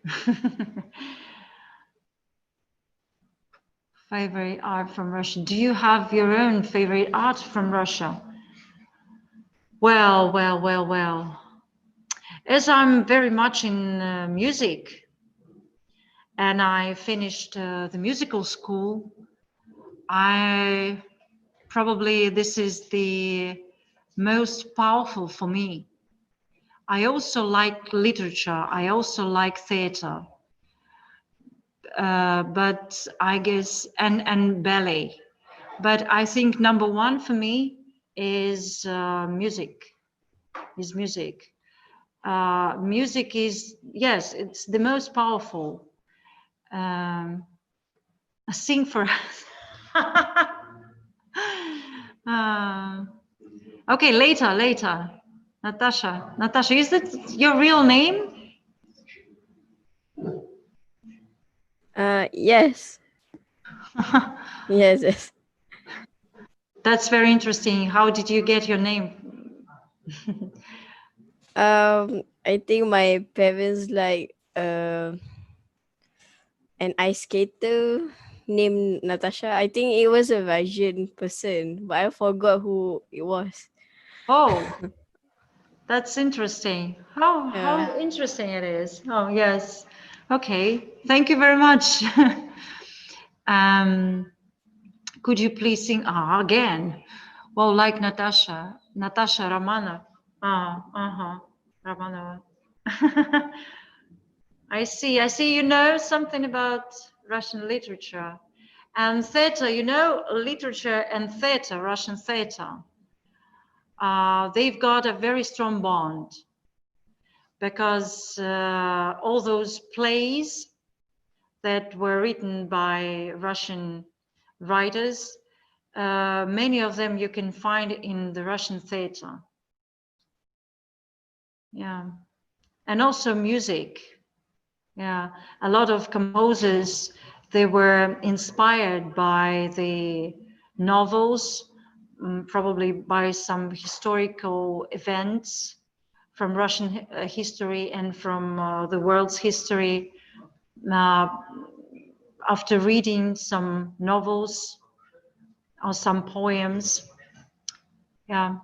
Favorite art from Russia. Do you have your own favorite art from Russia? Well. As I'm very much in music, and I finished the musical school, probably this is the most powerful for me. I also like literature. I also like theater. But I guess, and ballet. But I think number one for me is music. Music is, yes, it's the most powerful. Sing for us. Okay, later. Natasha, is that your real name? Yes. Yes. That's very interesting. How did you get your name? I think my parents like an ice skater named Natasha. I think it was a Russian person, but I forgot who it was. Oh, that's interesting. How interesting it is. Oh, yes. Okay. Thank you very much. Could you please sing again? Well, like Natasha Romanov. Romanova. I see you know something about Russian literature and theater. You know, literature and theater, Russian theater. They've got a very strong bond because all those plays that were written by Russian writers, many of them you can find in the Russian theater. Yeah, and also music. Yeah, a lot of composers, they were inspired by the novels, probably by some historical events from Russian history and from the world's history. After reading some novels or some poems. Yeah.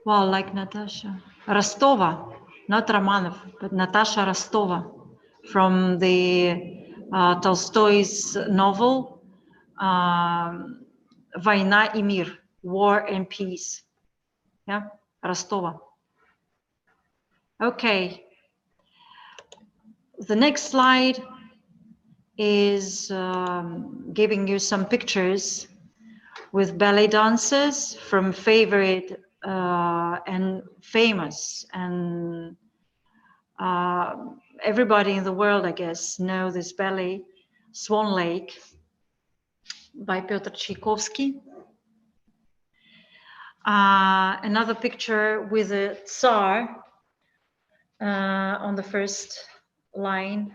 Well, like Natasha Rostova, not Romanov, but Natasha Rostova from the Tolstoy's novel Война и мир, War and Peace. Yeah, Rostova. Okay. The next slide is giving you some pictures with ballet dancers from favorite and famous, and everybody in the world, I guess, know this ballet, Swan Lake, by Piotr Tchaikovsky. Another picture with a Tsar on the first line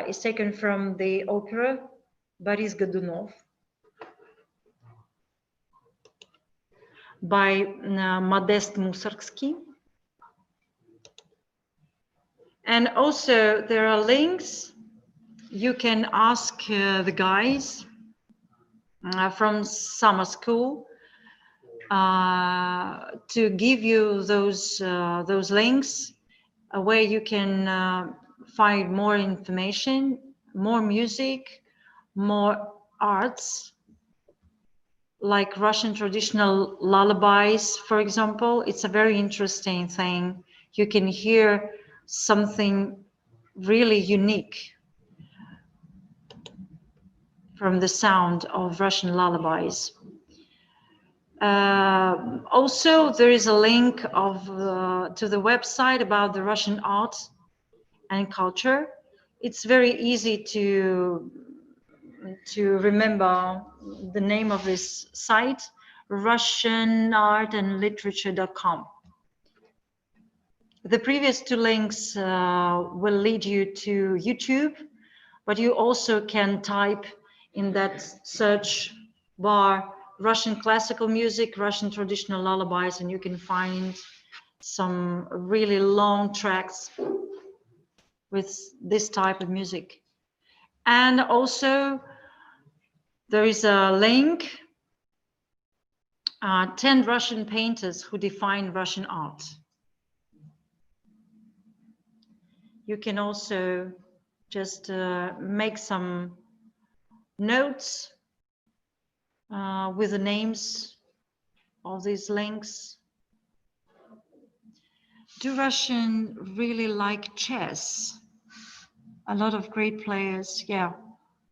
is taken from the opera Boris Godunov by Modest Mussorgsky. And also there are links. You can ask the guys from summer school to give you those links where you can find more information, more music, more arts, like Russian traditional lullabies, for example. It's a very interesting thing. You can hear something really unique from the sound of Russian lullabies. Also, there is a link to the website about the Russian art and culture. It's very easy to remember the name of this site, russianartandliterature.com. The previous two links will lead you to YouTube, but you also can type in that search bar Russian classical music, Russian traditional lullabies, and you can find some really long tracks with this type of music. And also there is a link, 10 Russian painters who define Russian art. You can also just make some notes with the names of these links. Do Russian really like chess? A lot of great players, yeah,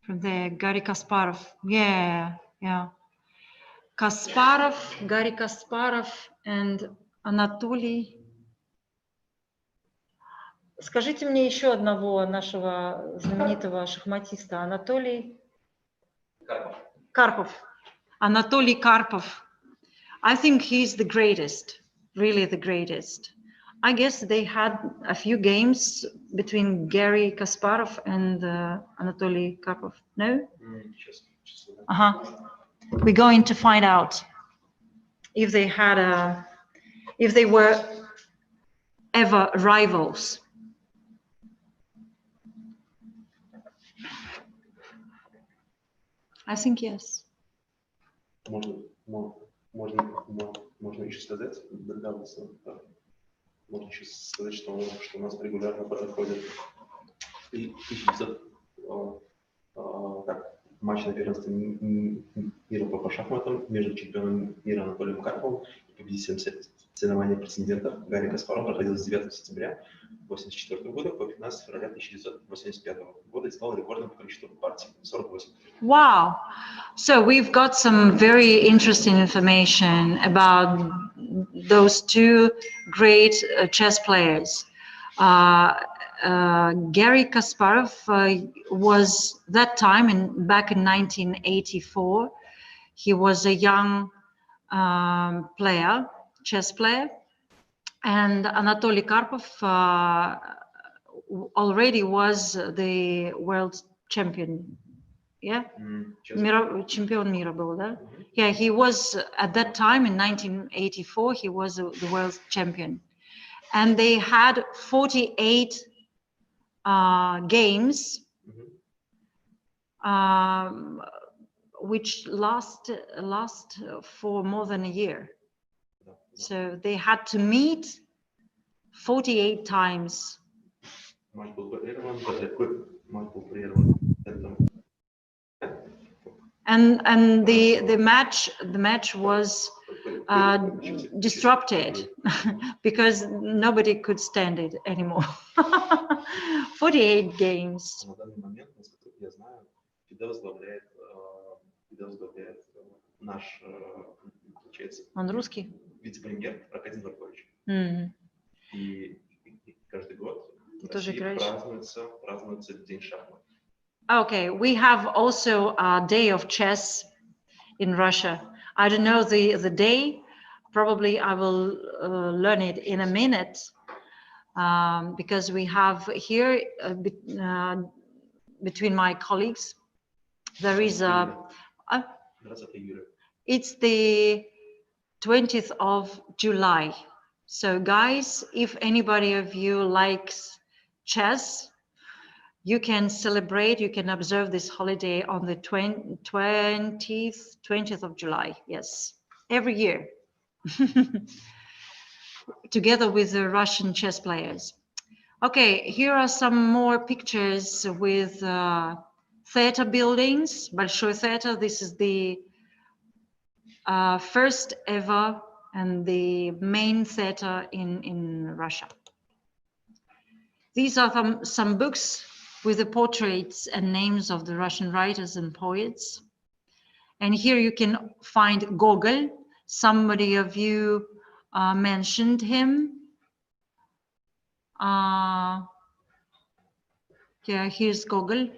from there. Garry Kasparov, yeah. Kasparov, Garry Kasparov and Anatoly. Скажите мне еще одного нашего знаменитого шахматиста. Анатолий Карпов. Anatoly Karpov. I think he's the greatest, really the greatest. I guess they had a few games between Garry Kasparov and Anatoly Karpov. No? We're going to find out if they had if they were ever rivals. I think yes. Можно еще сказать, можно еще сказать, что у нас регулярно проходит 1900 матч на первенстве мира по шахматам между чемпионом мира Анатолием Карповым и победителем соревнования претендентов Гарри Каспаров проходилось 9 сентября 1984 года по 15 февраля 1985 года и стал рекордным по количеству партий 48. Wow! So we've got some very interesting information about those two great chess players. Garry Kasparov was that time, back in 1984, he was a young chess player, and Anatoly Karpov already was the world champion. Yeah, Champion мира был, да? Yeah, he was at that time in 1984. He was the world champion, and they had 48 games, which last for more than a year. So they had to meet 48 times. And the match was disrupted because nobody could stand it anymore. 48 games. Он русский? Вице-премьер Аркадий Дворкович. И каждый год в России празднуется День шахмат. Okay, we have also a day of chess in Russia. I don't know the day. Probably I will learn it in a minute because we have here between my colleagues, there is it's the 20th of July. So guys, if anybody of you likes chess, you can celebrate, you can observe this holiday on the 20th of July. Yes, every year, together with the Russian chess players. Okay, here are some more pictures with theater buildings. Большой theater, this is the first ever and the main theater in Russia. These are some books with the portraits and names of the Russian writers and poets. And here you can find Gogol. Somebody of you mentioned him. Yeah, here's Gogol.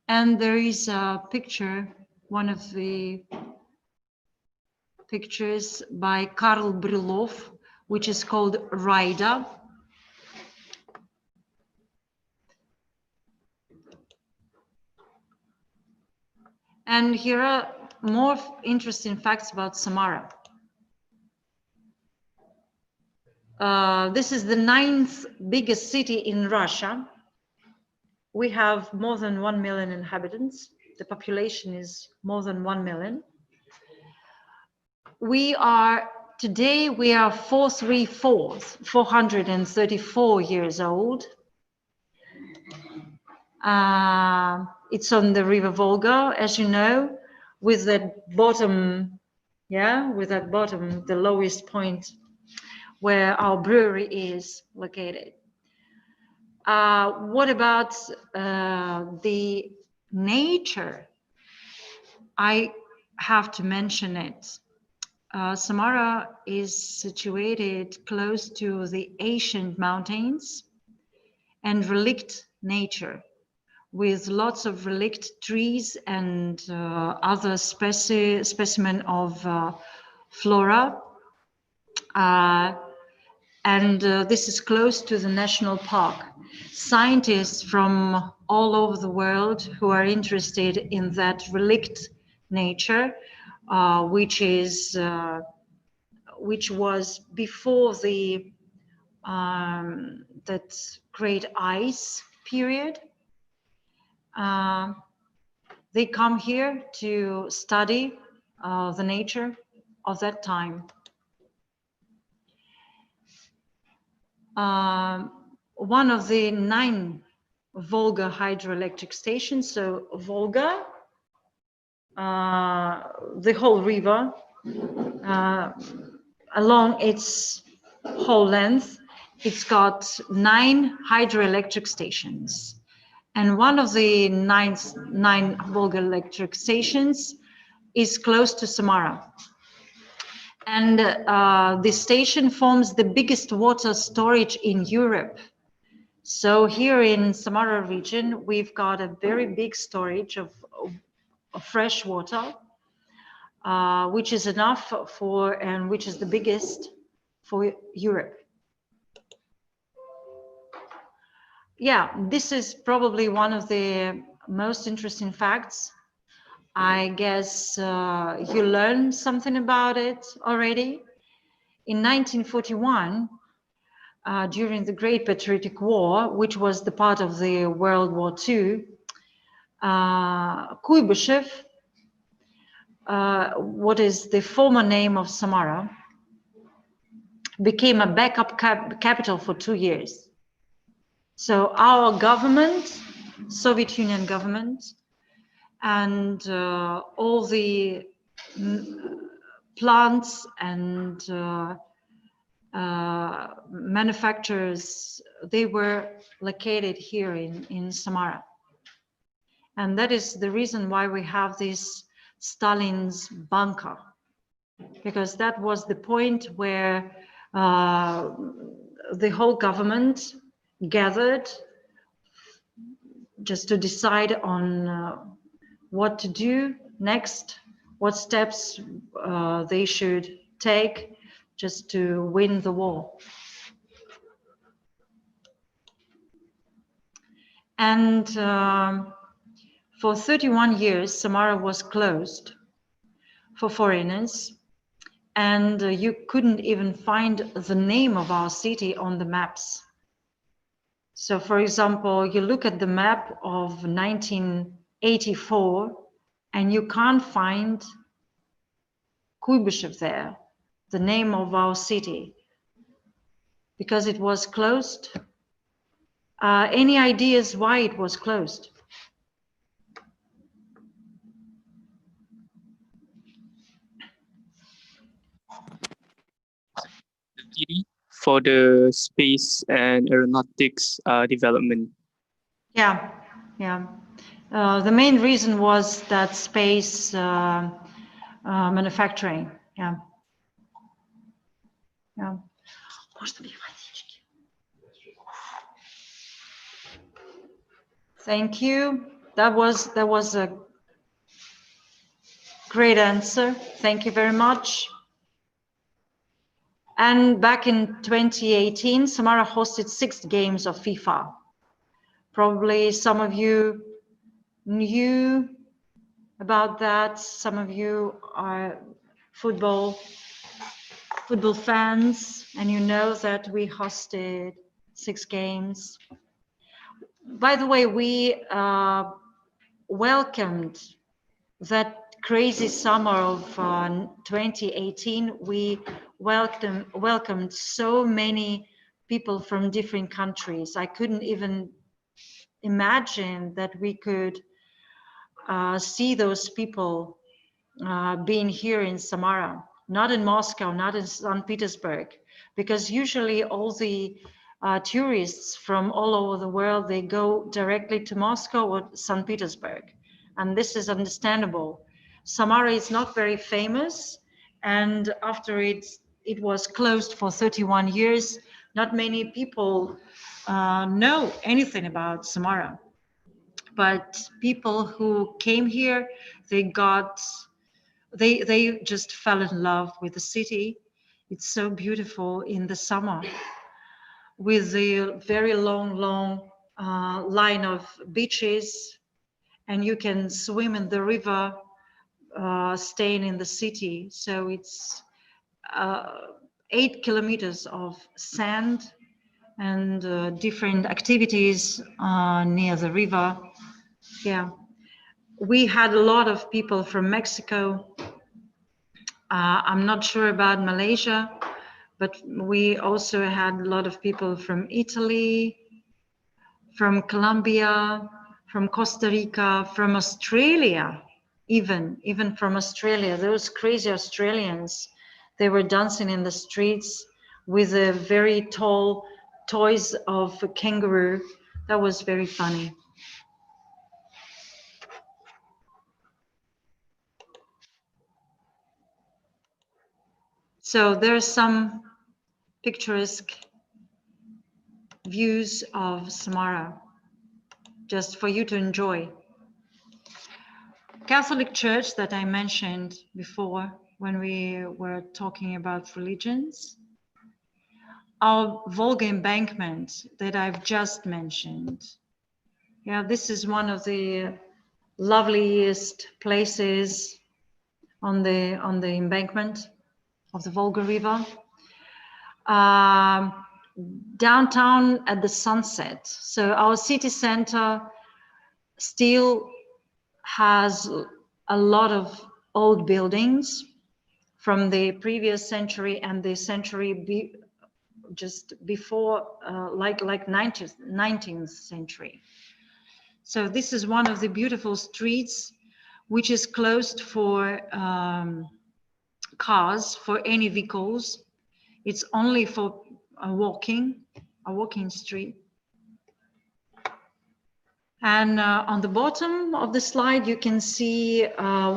And there is a picture, one of the pictures by Karl Brylov, which is called Rida. And here are more interesting facts about Samara. This is the 9th biggest city in Russia. We have more than 1 million inhabitants. The population is more than 1 million. Today we are 434 years old. It's on the Riva Volga, as you know, with that bottom, the lowest point where our brewery is located. What about the nature? I have to mention it. Samara is situated close to the ancient mountains and relict nature, with lots of relict trees and other specimen of flora. And this is close to the national park. Scientists from all over the world who are interested in that relict nature, which was before the that great ice period. They come here to study the nature of that time. One of the 9 Volga hydroelectric stations, so Volga, the whole river, along its whole length, it's got 9 hydroelectric stations. And one of the 9 Volga electric stations is close to Samara. And this station forms the biggest water storage in Europe. So here in Samara region, we've got a very big storage of fresh water, which is enough for, and which is the biggest for Europe. Yeah, this is probably one of the most interesting facts. I guess you learned something about it already. In 1941, during the Great Patriotic War, which was the part of the World War II, Kuibyshev, what is the former name of Samara, became a backup capital for 2 years. So our government, Soviet Union government, and all the plants and manufacturers, they were located here in Samara. And that is the reason why we have this Stalin's bunker, because that was the point where the whole government gathered just to decide on what to do next, what steps they should take just to win the war. And for 31 years, Samara was closed for foreigners, and you couldn't even find the name of our city on the maps. So, for example, you look at the map of 1984, and you can't find Kuibyshev there, the name of our city, because it was closed. Any ideas why it was closed? The city for the space and aeronautics development. Yeah, yeah. The main reason was that space manufacturing. Yeah. Yeah. Thank you. That was a great answer. Thank you very much. And back in 2018, Samara hosted 6 games of FIFA. Probably some of you knew about that. Some of you are football fans, and you know that we hosted 6 games. By the way, we welcomed that crazy summer of 2018. We welcomed so many people from different countries. I couldn't even imagine that we could see those people being here in Samara, not in Moscow, not in St. Petersburg, because usually all the tourists from all over the world, they go directly to Moscow or St. Petersburg. And this is understandable. Samara is not very famous, and after it was closed for 31 years, not many people know anything about Samara. But people who came here, they just fell in love with the city. It's so beautiful in the summer, with the very long line of beaches, and you can swim in the river, staying in the city. So it's 8 kilometers of sand and different activities near the river. Yeah, we had a lot of people from Mexico. I'm not sure about Malaysia, but we also had a lot of people from Italy, from Colombia, from Costa Rica, from Australia, even from Australia. Those crazy Australians, they were dancing in the streets with a very tall toys of a kangaroo. That was very funny. So there's some picturesque views of Samara, just for you to enjoy. Catholic Church that I mentioned before when we were talking about religions. Our Volga embankment that I've just mentioned. Yeah, this is one of the loveliest places on the embankment of the Volga River. Downtown at the sunset. So our city center still has a lot of old buildings from the previous century and the century just before, like 19th century. So this is one of the beautiful streets which is closed for cars, for any vehicles. It's only for a walking street. And on the bottom of the slide, you can see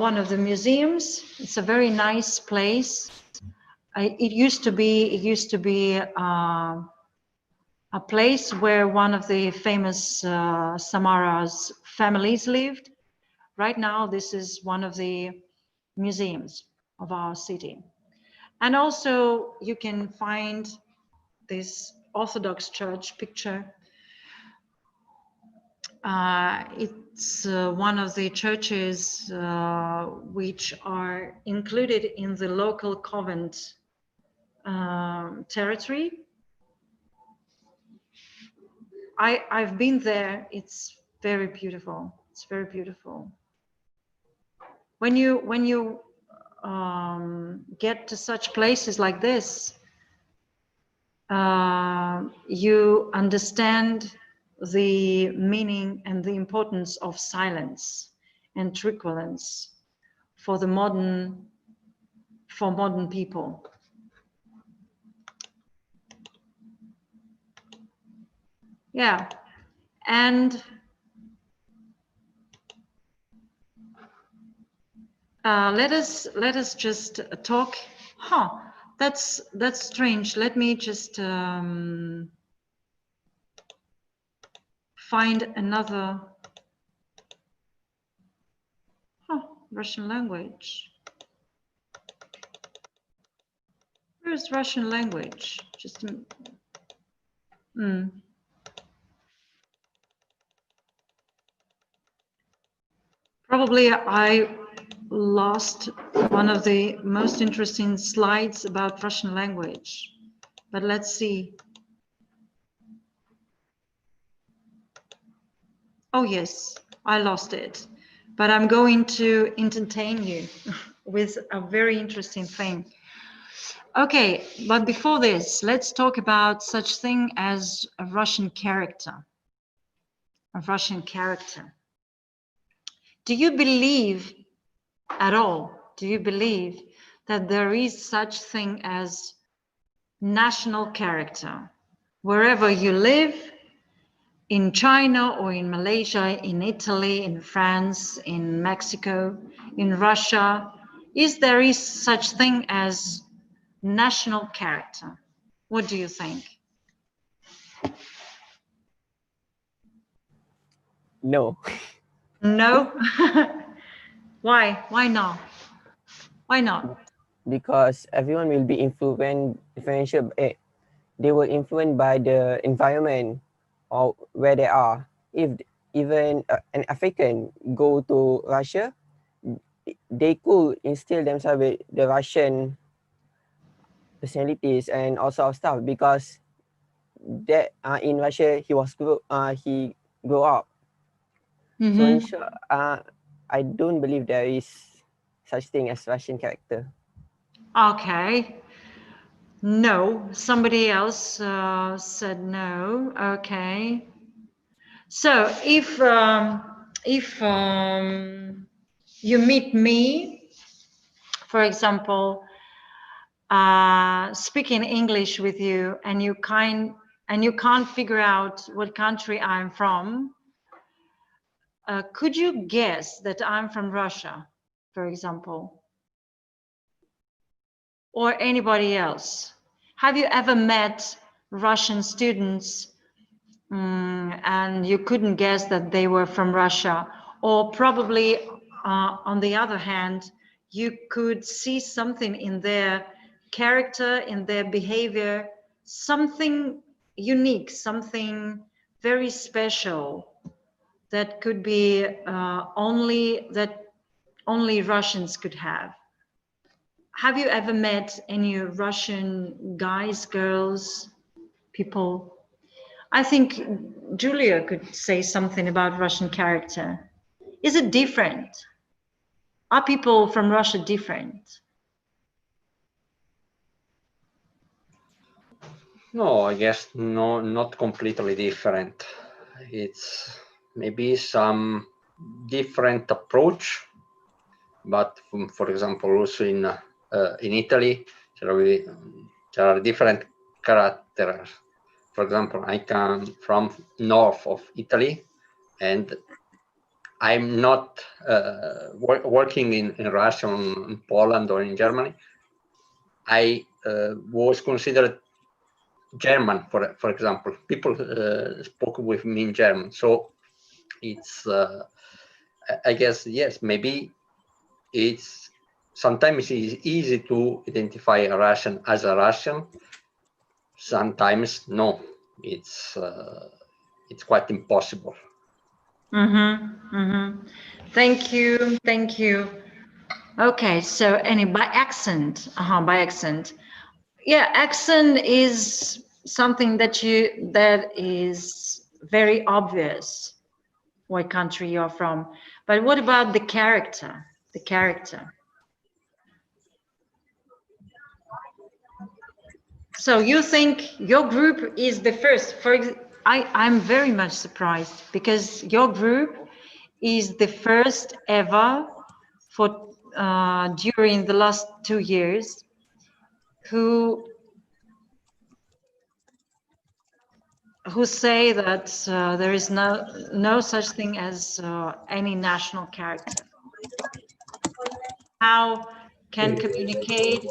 one of the museums. It's a very nice place. It used to be a place where one of the famous Samara's families lived. Right now, this is one of the museums of our city. And also, you can find this Orthodox Church picture. It's one of the churches which are included in the local convent territory. I've been there. It's very beautiful. It's very beautiful. When you get to such places like this, you understand the meaning and the importance of silence and tranquility for modern people. Yeah, and let us just talk. Huh? That's strange. Let me just find another. Russian language. Where's Russian language? Just probably I lost one of the most interesting slides about Russian language, but let's see. Oh yes, I lost it, but I'm going to entertain you with a very interesting thing. Okay, but before this, let's talk about such thing as a Russian character. A Russian character. Do you believe at all? Do you believe that there is such thing as national character? Wherever you live, in China or in Malaysia, in Italy, in France, in Mexico, in Russia, there is such thing as national character? What do you think? No. No? Why? Why not? Why not? Because everyone will be influential. They will influenced by the environment or where they are. If even an African go to Russia, they could instill themselves with the Russian personalities and also stuff, because that in Russia he grew up. So in short, I don't believe there is such thing as Russian character. Okay. No, somebody else said no. Okay. So if you meet me, for example, speaking English with you, and you can't figure out what country I'm from, could you guess that I'm from Russia, for example? Or anybody else? Have you ever met Russian students and you couldn't guess that they were from Russia? Or probably on the other hand, you could see something in their character, in their behavior, something unique, something very special that could be only Russians could have. Have you ever met any Russian guys, girls, people? I think Julia could say something about Russian character. Is it different? Are people from Russia different? No, I guess no, not completely different. It's maybe some different approach, but for example, also in Italy, there are different characters. For example, I come from north of Italy, and I'm not working in Russia, in Poland, or in Germany. I was considered German, for example. People spoke with me in German, so it's I guess yes, maybe it's sometimes it's easy to identify a Russian as a Russian. Sometimes no, it's quite impossible. Thank you, thank you. Okay, so by accent, by accent. Yeah, accent is something that is very obvious what country you're from. But what about the character? The character. So you think your group is the first? I'm very much surprised because your group is the first ever for during the last 2 years who who say that there is no such thing as any national character. How can communicate?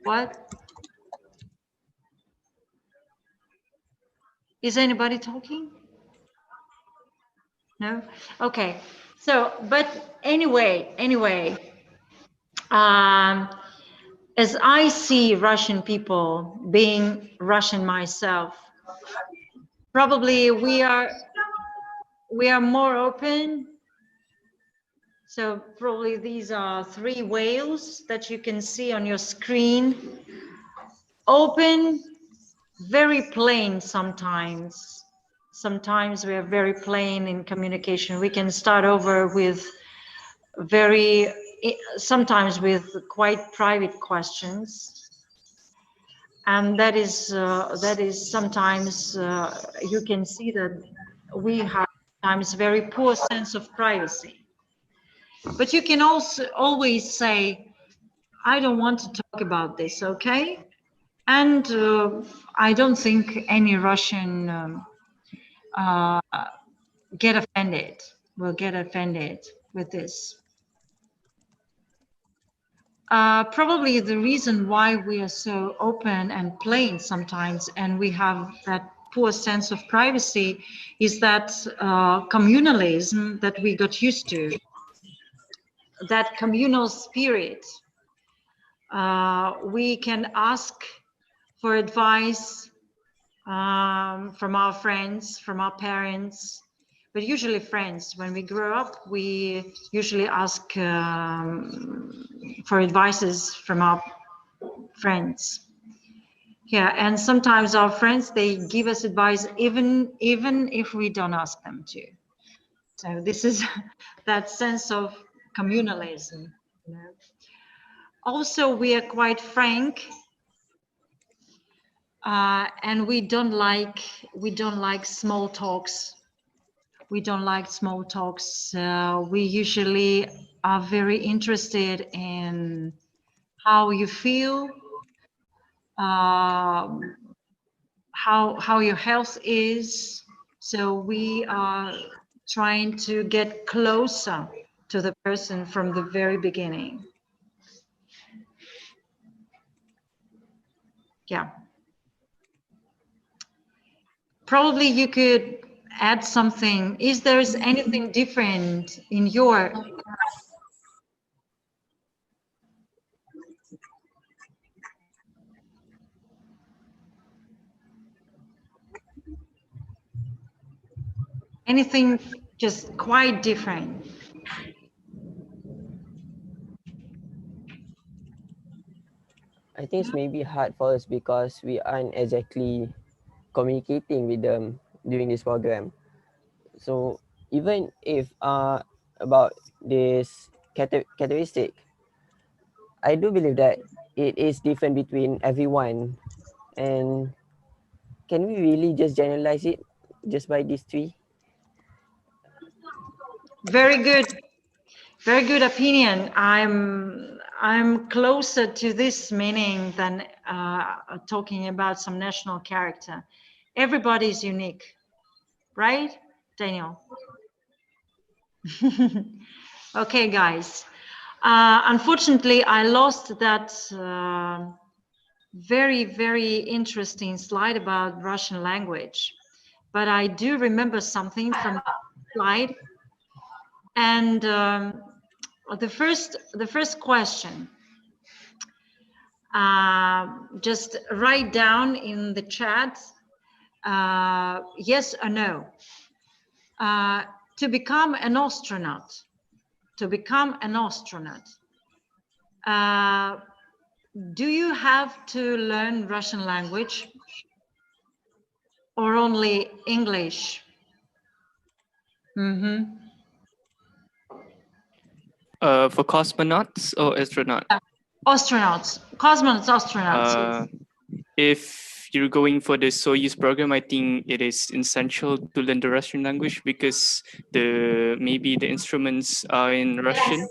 What? Is anybody talking? No? Okay. So, but anyway, as I see Russian people, being Russian myself, probably we are more open. So probably these are 3 whales that you can see on your screen. Open, very plain sometimes. Sometimes we are very plain in communication. We can start over with sometimes with quite private questions. And that is sometimes you can see that we have sometimes very poor sense of privacy. But you can also always say, I don't want to talk about this, okay? And I don't think any Russian will get offended with this. Probably the reason why we are so open and plain sometimes, and we have that poor sense of privacy, is that communalism that we got used to, that communal spirit. We can ask for advice from our friends, from our parents, but usually friends. When we grow up, we usually ask for advices from our friends. Yeah, and sometimes our friends, they give us advice even if we don't ask them to. So this is that sense of communalism. You know? Also, we are quite frank, and we don't like small talks. We don't like small talks. We usually are very interested in how you feel, how your health is. So we are trying to get closer to the person from the very beginning. Yeah. Probably you could add something. Is there anything different in your... Anything just quite different? I think it's maybe hard for us because we aren't exactly communicating with them during this program. So even if about this characteristic, I do believe that it is different between everyone. And can we really just generalize it just by these 3? Very good opinion. I'm closer to this meaning than talking about some national character. Everybody is unique, right, Daniel? Okay, guys. Unfortunately, I lost that very interesting slide about Russian language, but I do remember something from the slide. And the first question, just write down in the chat, yes or no. To become an astronaut, do you have to learn Russian language or only English? Mm-hmm. For cosmonauts or astronauts? Astronauts, astronauts. If you're going for the Soyuz program, I think it is essential to learn the Russian language because maybe the instruments are in Russian.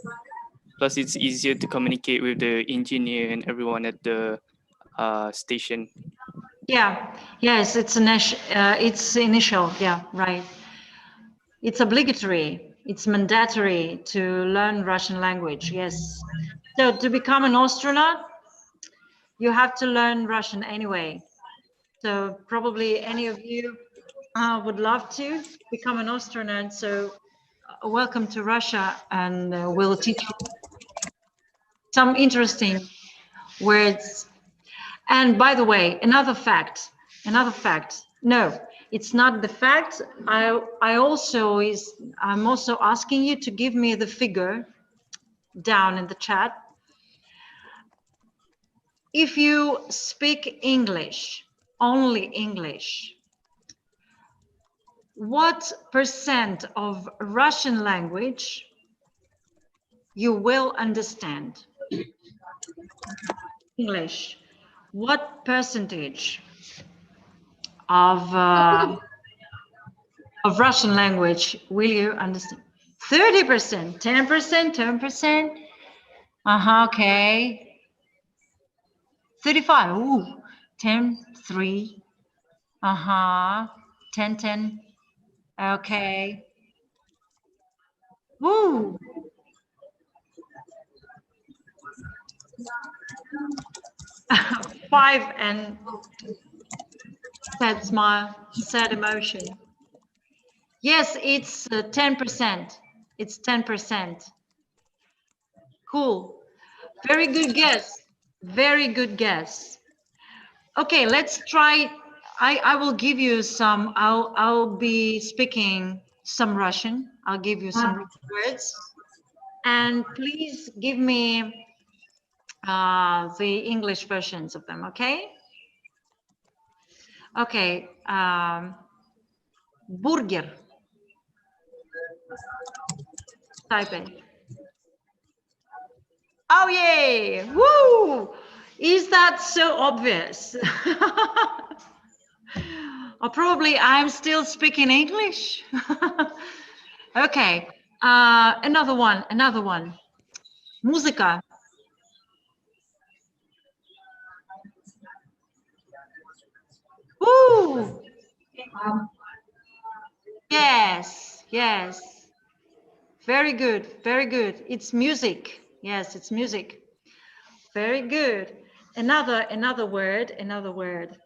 Plus, it's easier to communicate with the engineer and everyone at the station. Yeah, yes, it's initial. Yeah, right. It's obligatory. It's mandatory to learn Russian language. Yes. So to become an astronaut, you have to learn Russian anyway. So probably any of you would love to become an astronaut. So welcome to Russia, and we'll teach you some interesting words. And by the way, another fact, no, it's not the fact. I'm also asking you to give me the figure down in the chat. If you speak English, only English, what percent of Russian language you will understand? English. What percentage of Russian language will you understand? 30%, 10%, 10%. Okay. 35. Ooh, 10, 3. 10, 10. Okay. Woo. Five and sad smile, sad emotion. Yes, it's 10%. It's 10%. Cool. Very good guess. Very good guess. Okay, let's try. I will give you some. I'll be speaking some Russian. I'll give you some words, and please give me the English versions of them. Okay. Okay. Burger. Type it. Oh yay! Woo! Is that so obvious? Or probably I'm still speaking English. Okay. Another one. Música. Woo! Yes. Very good. It's music. Yes, it's music. Very good. Another word. Another word.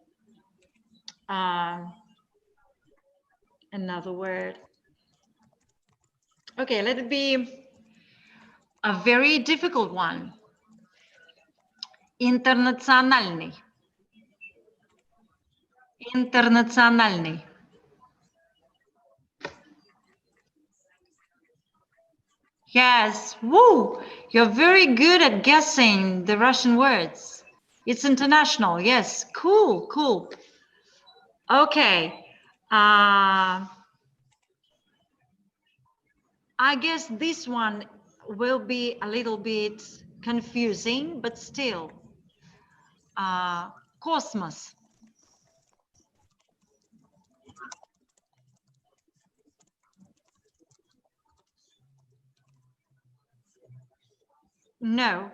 Okay, let it be a very difficult one. Internaциональный. Yes, woo! You're very good at guessing the Russian words. It's international. Yes, cool. Okay. I guess this one will be a little bit confusing, but still. Cosmos. No.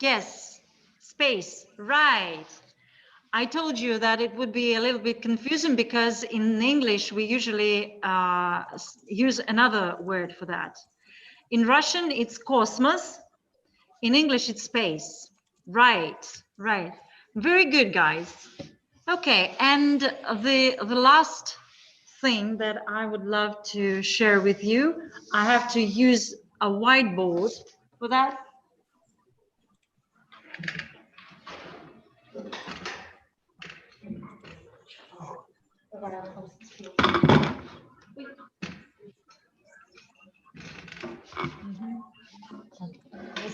Yes. Space. Right. I told you that it would be a little bit confusing because in English we usually use another word for that. In Russian it's cosmos. In English it's space. Right. Very good, guys. Okay, and the last thing that I would love to share with you, I have to use a whiteboard for that.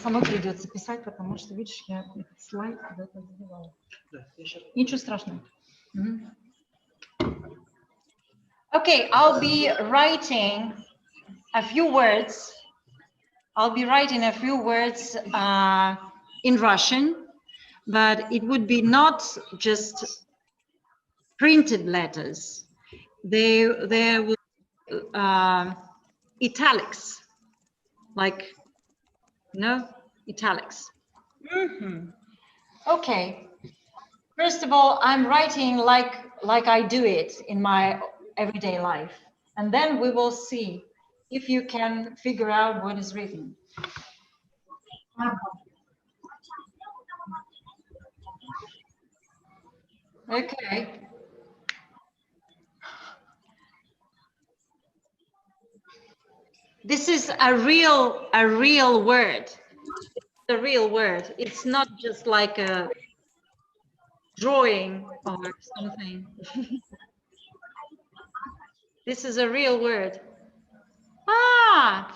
Самой придется писать, потому что, видишь, я слайд куда-то забивала. Ничего страшного. Okay, I'll be writing a few words. In Russian, but it would be not just printed letters. They will. Italics, like No? Italics. Okay. First of all, I'm writing like I do it in my everyday life. And then we will see if you can figure out what is written. Okay. This is a real word. The real word. It's not just like a drawing or something. This is a real word. Ah!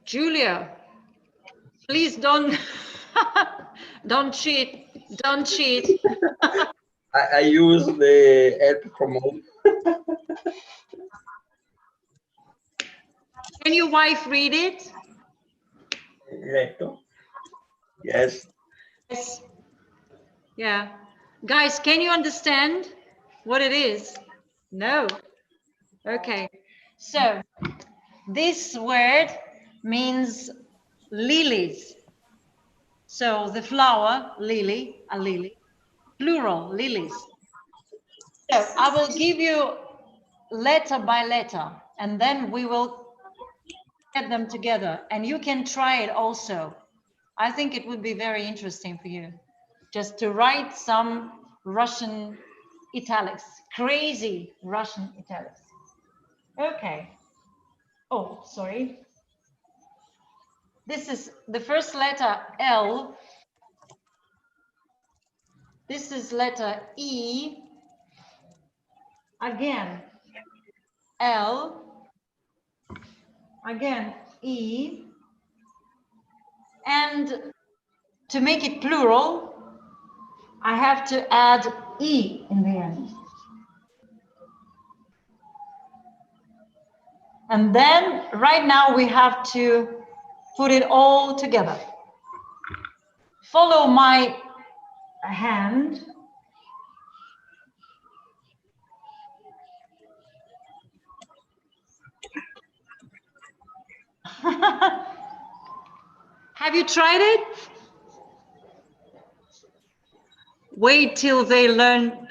Julia, please don't don't cheat. Don't cheat. I use the help command. Can your wife read it? Yes. Yes. Yeah. Guys, can you understand what it is? No. Okay. So this word means lilies. So the flower, lily, a lily, plural, lilies. So I will give you letter by letter, and then we will get them together. And you can try it also. I think it would be very interesting for you just to write some Russian italics, crazy Russian italics. Okay. Oh, sorry. This is the first letter L. This is letter E. Again, L. Again, E. And to make it plural, I have to add E in the end. And then right now we have to put it all together. Follow my hand. Have you tried it? Wait till they learn.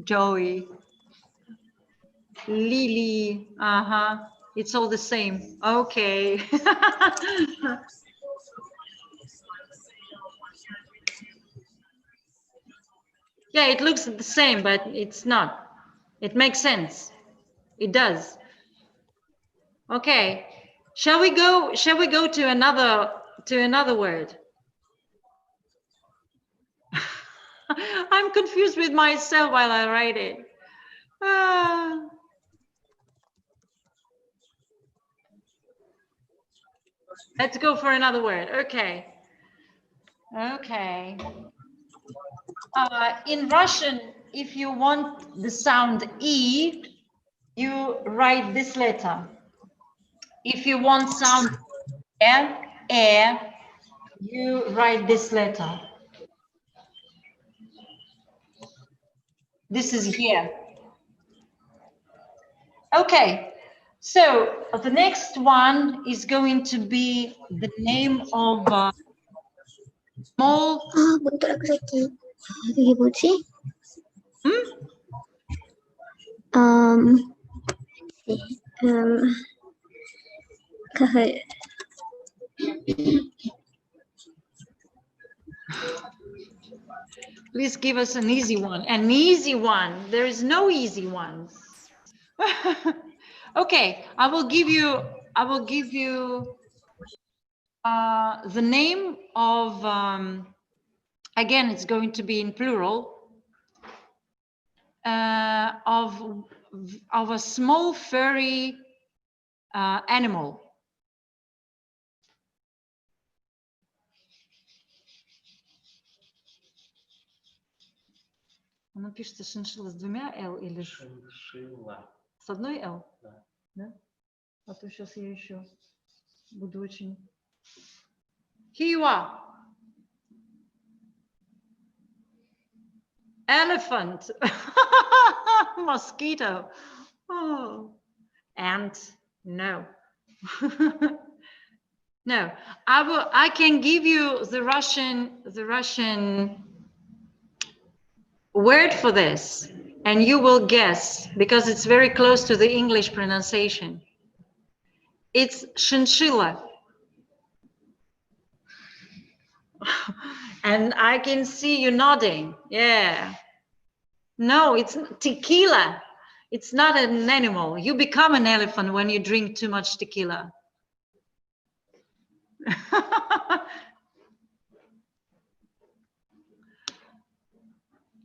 Joey. Lily. It's all the same. Okay. Yeah, it looks the same, but it's not. It makes sense. It does. Okay. Shall we go to another word? I'm confused with myself while I write it. Let's go for another word. Okay. Okay. In Russian, if you want the sound E, you write this letter. If you want sound E, you write this letter. This is here. Okay, so the next one is going to be the name of small. Please give us an easy one. An easy one. There is no easy ones. Okay, I will give you the name of again, it's going to be in plural, of a small furry animal. Она пишется шиншилла с двумя L или шиншилла? С одной L? Да. А то сейчас я еще буду очень... Here you are. Elephant. Mosquito. Oh, ant. No. No. I can give you the Russian word for this, and you will guess because it's very close to the English pronunciation. It's chinchilla. And I can see you nodding. Yeah. No, it's tequila. It's not an animal. You become an elephant when you drink too much tequila.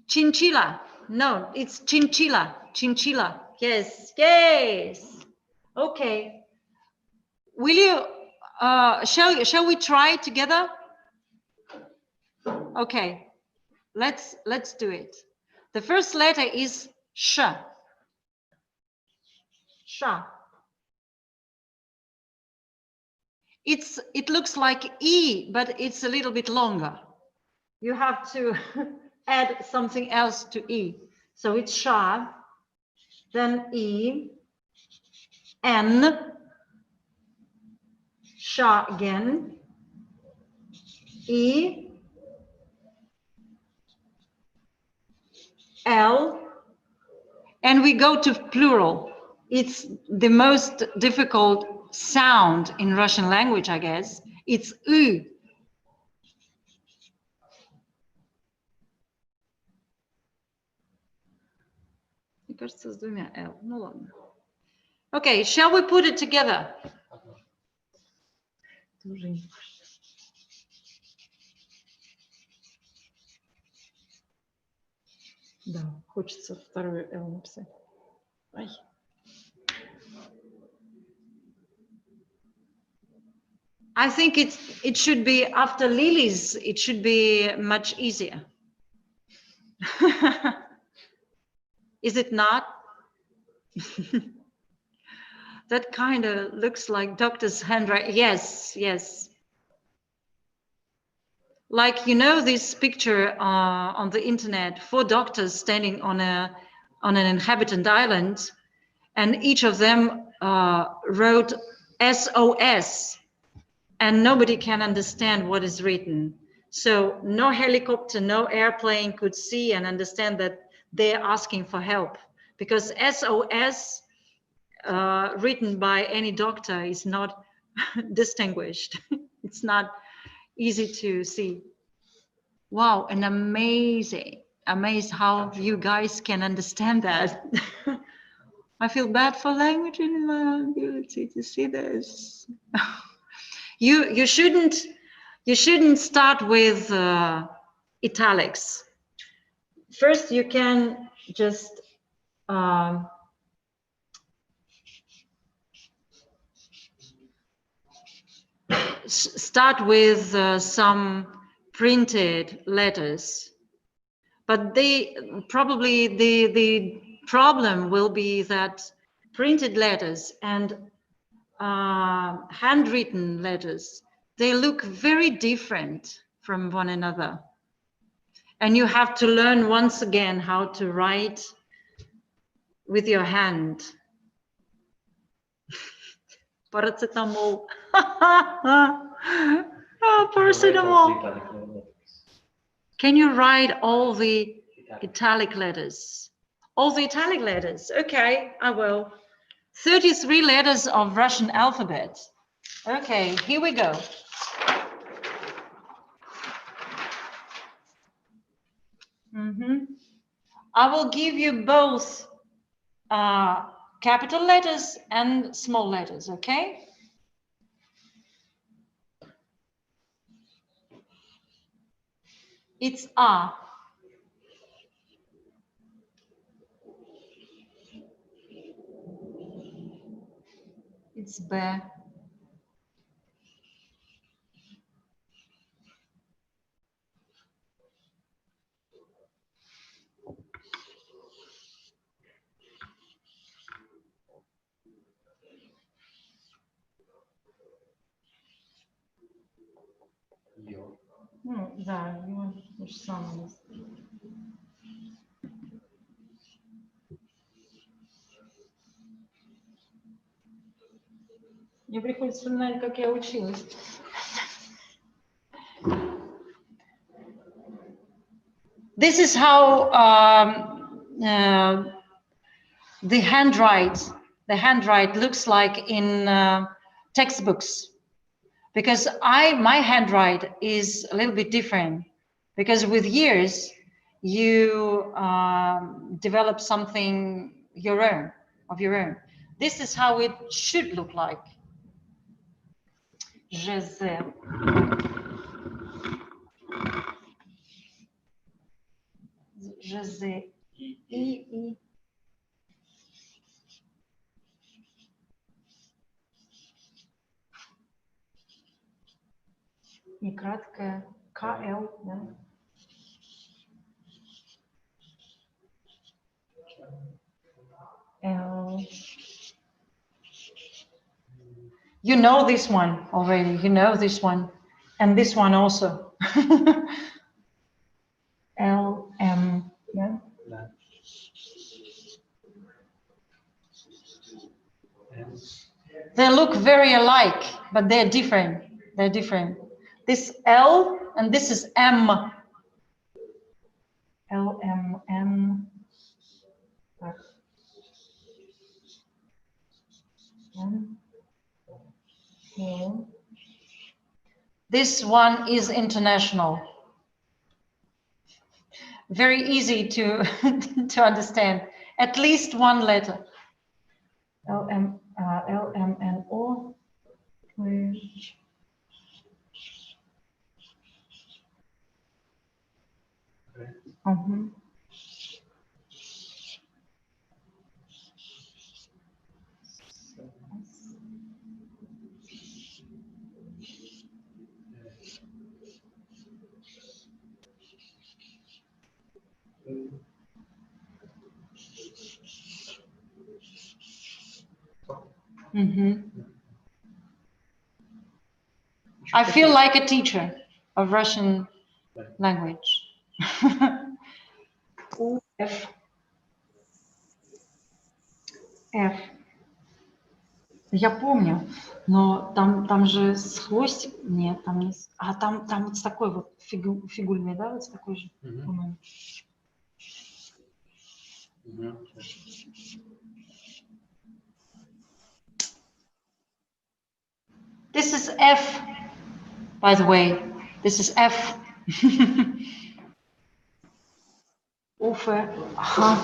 Chinchilla. No, it's chinchilla. Chinchilla. Yes, yes. Okay. Will you, shall we try together? Okay, let's do it. The first letter is sh. Sh. It looks like E, but it's a little bit longer. You have to add something else to E. So it's sha, then E, N, sha again, E, L, and we go to plural. It's the most difficult sound in Russian language, I guess. It's U. Мне кажется, с двумя L. Ну ладно. Okay, shall we put it together? Да, хочется второе L написать. Ай. I think it should be after Lily's. It should be much easier. Is it not? That kind of looks like doctor's handwriting. Yes, yes. Like, you know, this picture on the internet, 4 doctors standing on an inhabited island, and each of them wrote SOS, and nobody can understand what is written. So no helicopter, no airplane could see and understand that they're asking for help, because SOS written by any doctor is not distinguished. It's not easy to see. Wow, and amazed how you guys can understand that. I feel bad for language inability to see this. You shouldn't start with italics. First, you can just start with some printed letters, but probably the problem will be that printed letters and handwritten letters, they look very different from one another, and you have to learn once again how to write with your hand. Paracetamol. Oh, paracetamol. Can you write all the italic letters? All the italic letters. Okay, I will. 33 letters of Russian alphabet. Okay, here we go. I will give you both capital letters and small letters, okay? It's A. It's B. Ну, да, то же самое. Мне приходится вспоминать, как я училась. This is how the handwrite looks like in textbooks. Because my handwrite is a little bit different. Because with years, you develop something of your own. This is how it should look like. Jeze. Jeze. I. И краткое КЛ, да? L. You know this one already. You know this one, and this one also. L M. Yeah. They look very alike, but they're different. They're different. This L and this is M. L M N. This one is international. Very easy to to understand. At least one letter. L M N O. I feel like a teacher of Russian language. F. F. Я помню, но там же с хвостик, нет, там не, а там вот с такой вот фигурной, да, вот с такой же, по-моему. This is F, by the way. This is F. Уфе. Ага.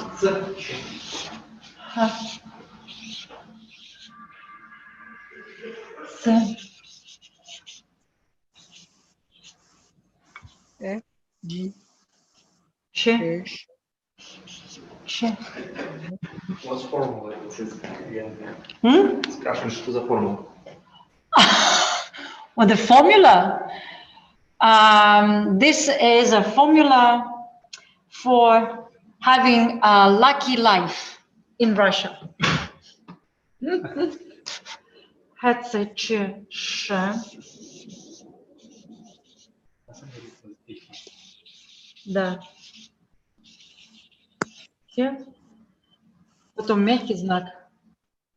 F, G, Ч. Ч. У вас формула. Спрашиваем, что за формула? Well, the formula. This is a formula for having a lucky life in Russia. ХЦЧ. Да. Потом мягкий знак.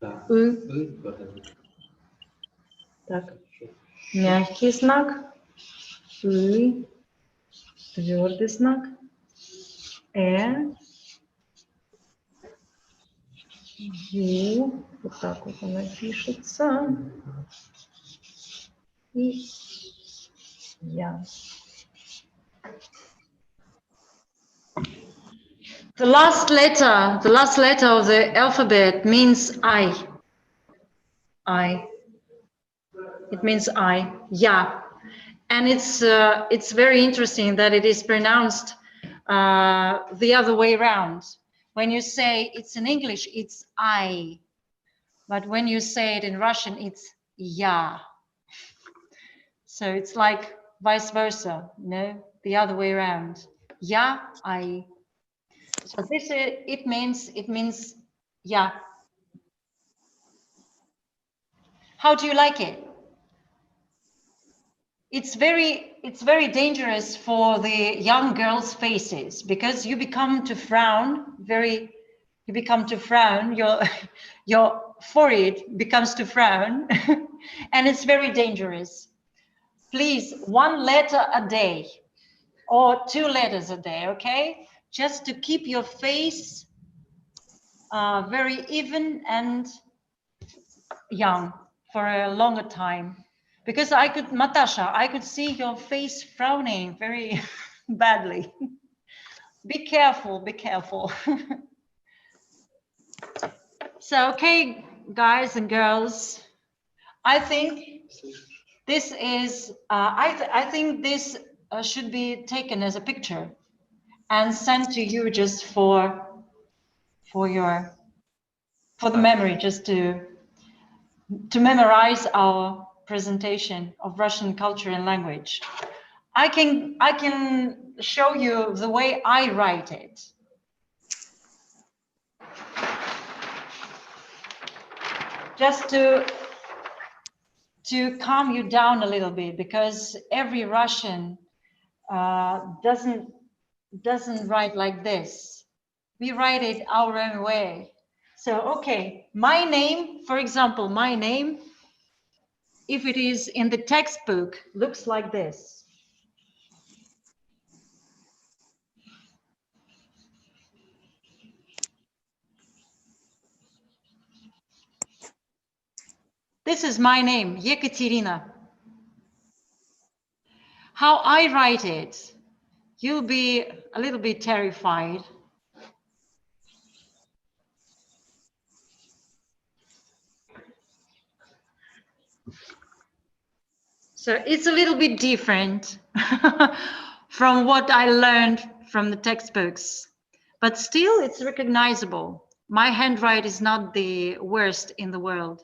Да. Так. Мягкий знак. Твердый знак. Ю. Вот так вот она пишется. И я. The last letter of the alphabet means I. It means I. Ya. And it's very interesting that it is pronounced the other way around. When you say it's in English, it's I. But when you say it in Russian, it's ya. So it's like vice versa, the other way around. Ya, I. So this it means ya. How do you like it? It's very dangerous for the young girls' faces because you become to frown. You become to frown. Your forehead becomes to frown, and it's very dangerous. Please, 1 letter a day or 2 letters a day, okay? Just to keep your face very even and young for a longer time. Because Natasha, I could see your face frowning very badly. Be careful, be careful. So, okay, guys and girls, I think this is, I think this should be taken as a picture and sent to you just for the memory, just to memorize our presentation of Russian culture and language. I can show you the way I write it. Just to calm you down a little bit, because every Russian doesn't write like this. We write it our own way. So, okay, my name, for example, my name, if it is in the textbook, looks like this. This is my name, Yekaterina. How I write it, you'll be a little bit terrified. So it's a little bit different from what I learned from the textbooks, but still it's recognizable. My handwriting is not the worst in the world.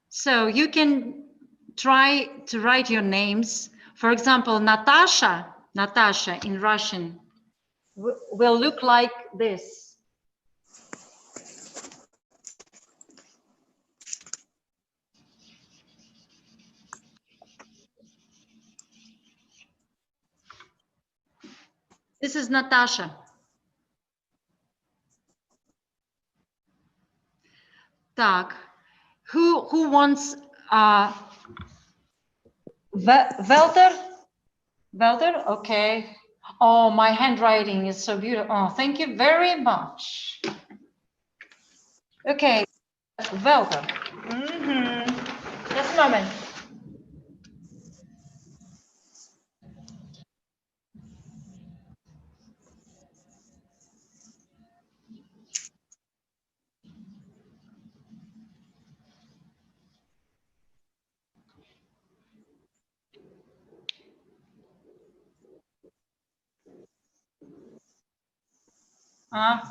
So you can try to write your names. For example, Natasha in Russian will look like this. This is Natasha. Так, who wants Walter? Walter, okay. Oh, my handwriting is so beautiful. Oh, thank you very much. Okay, Walter. Just a moment.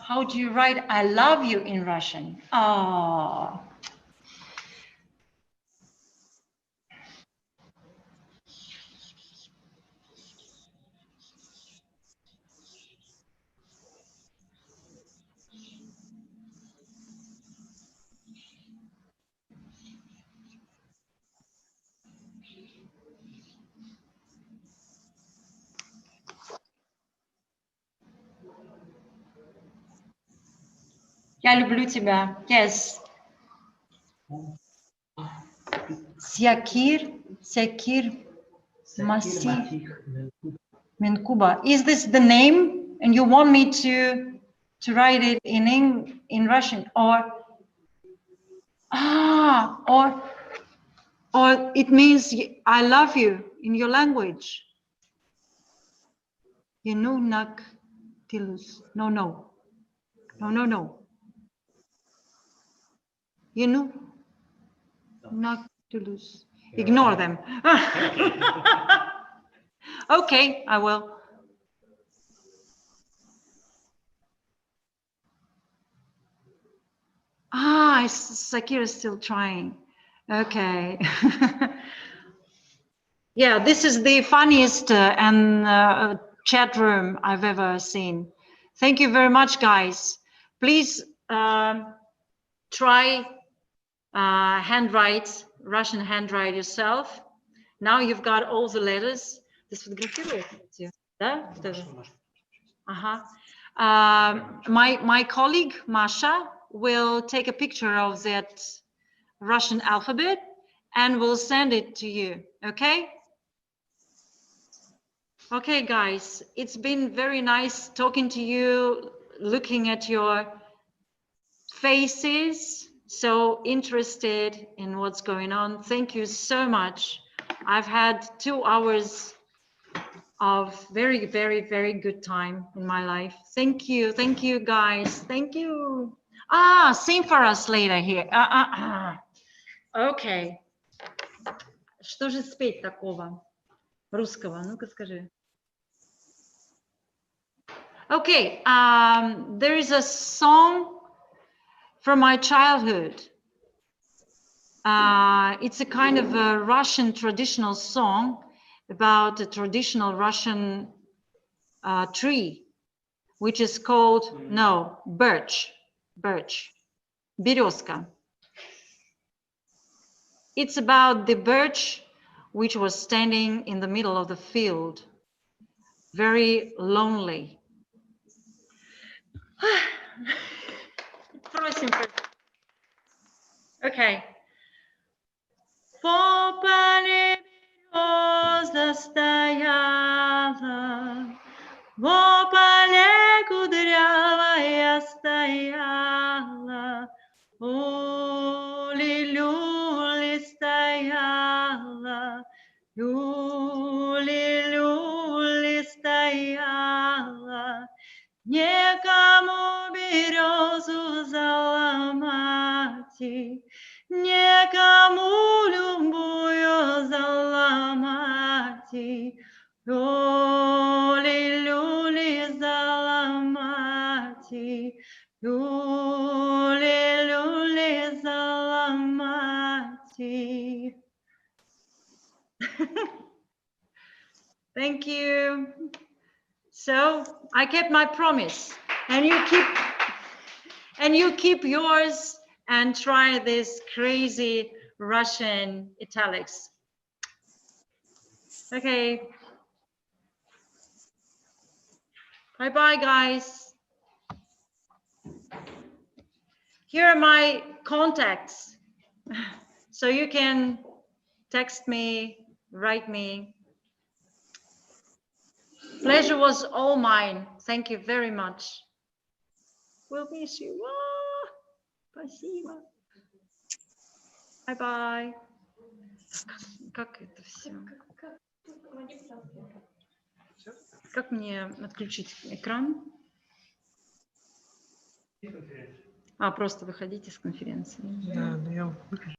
How do you write I love you in Russian? Oh. Я люблю тебя. Yes. Siakir Masi Menkuba. Is this the name? And you want me to write it in Russian, or it means I love you in your language. You know, nak tilus. No. You know, not to lose. Ignore them. Okay, I will. Sakira's still trying. Okay. Yeah, this is the funniest chat room I've ever seen. Thank you very much, guys. Please try Russian handwrite yourself. Now you've got all the letters. My colleague Masha will take a picture of that Russian alphabet and will send it to you. Okay? Okay, guys, it's been very nice talking to you, looking at your faces, so interested in what's going on. Thank you so much. I've had 2 hours of very, very, very good time in my life. Thank you guys. Thank you. Sing for us later here. Okay. Что же спеть такого русского? Ну-ка скажи. Okay, there is a song from my childhood. It's a kind of a Russian traditional song about a traditional Russian tree, which is called, birch, березка. It's about the birch which was standing in the middle of the field, very lonely. Okay. В поле береза стояла, в поле кудрявая стояла, люли стояла, люли стояла, некому березу заломать, некому любую заломать, люли заломать, люли заломать. Thank you. So I kept my promise, and you keep yours, and try this crazy Russian italics. Okay. Bye-bye, guys. Here are my contacts. So you can text me, write me. Pleasure was all mine. Thank you very much. We'll miss you. Спасибо. Bye-bye. Как это все? Как мне отключить экран? Просто выходите с конференции. Да, но я выключу.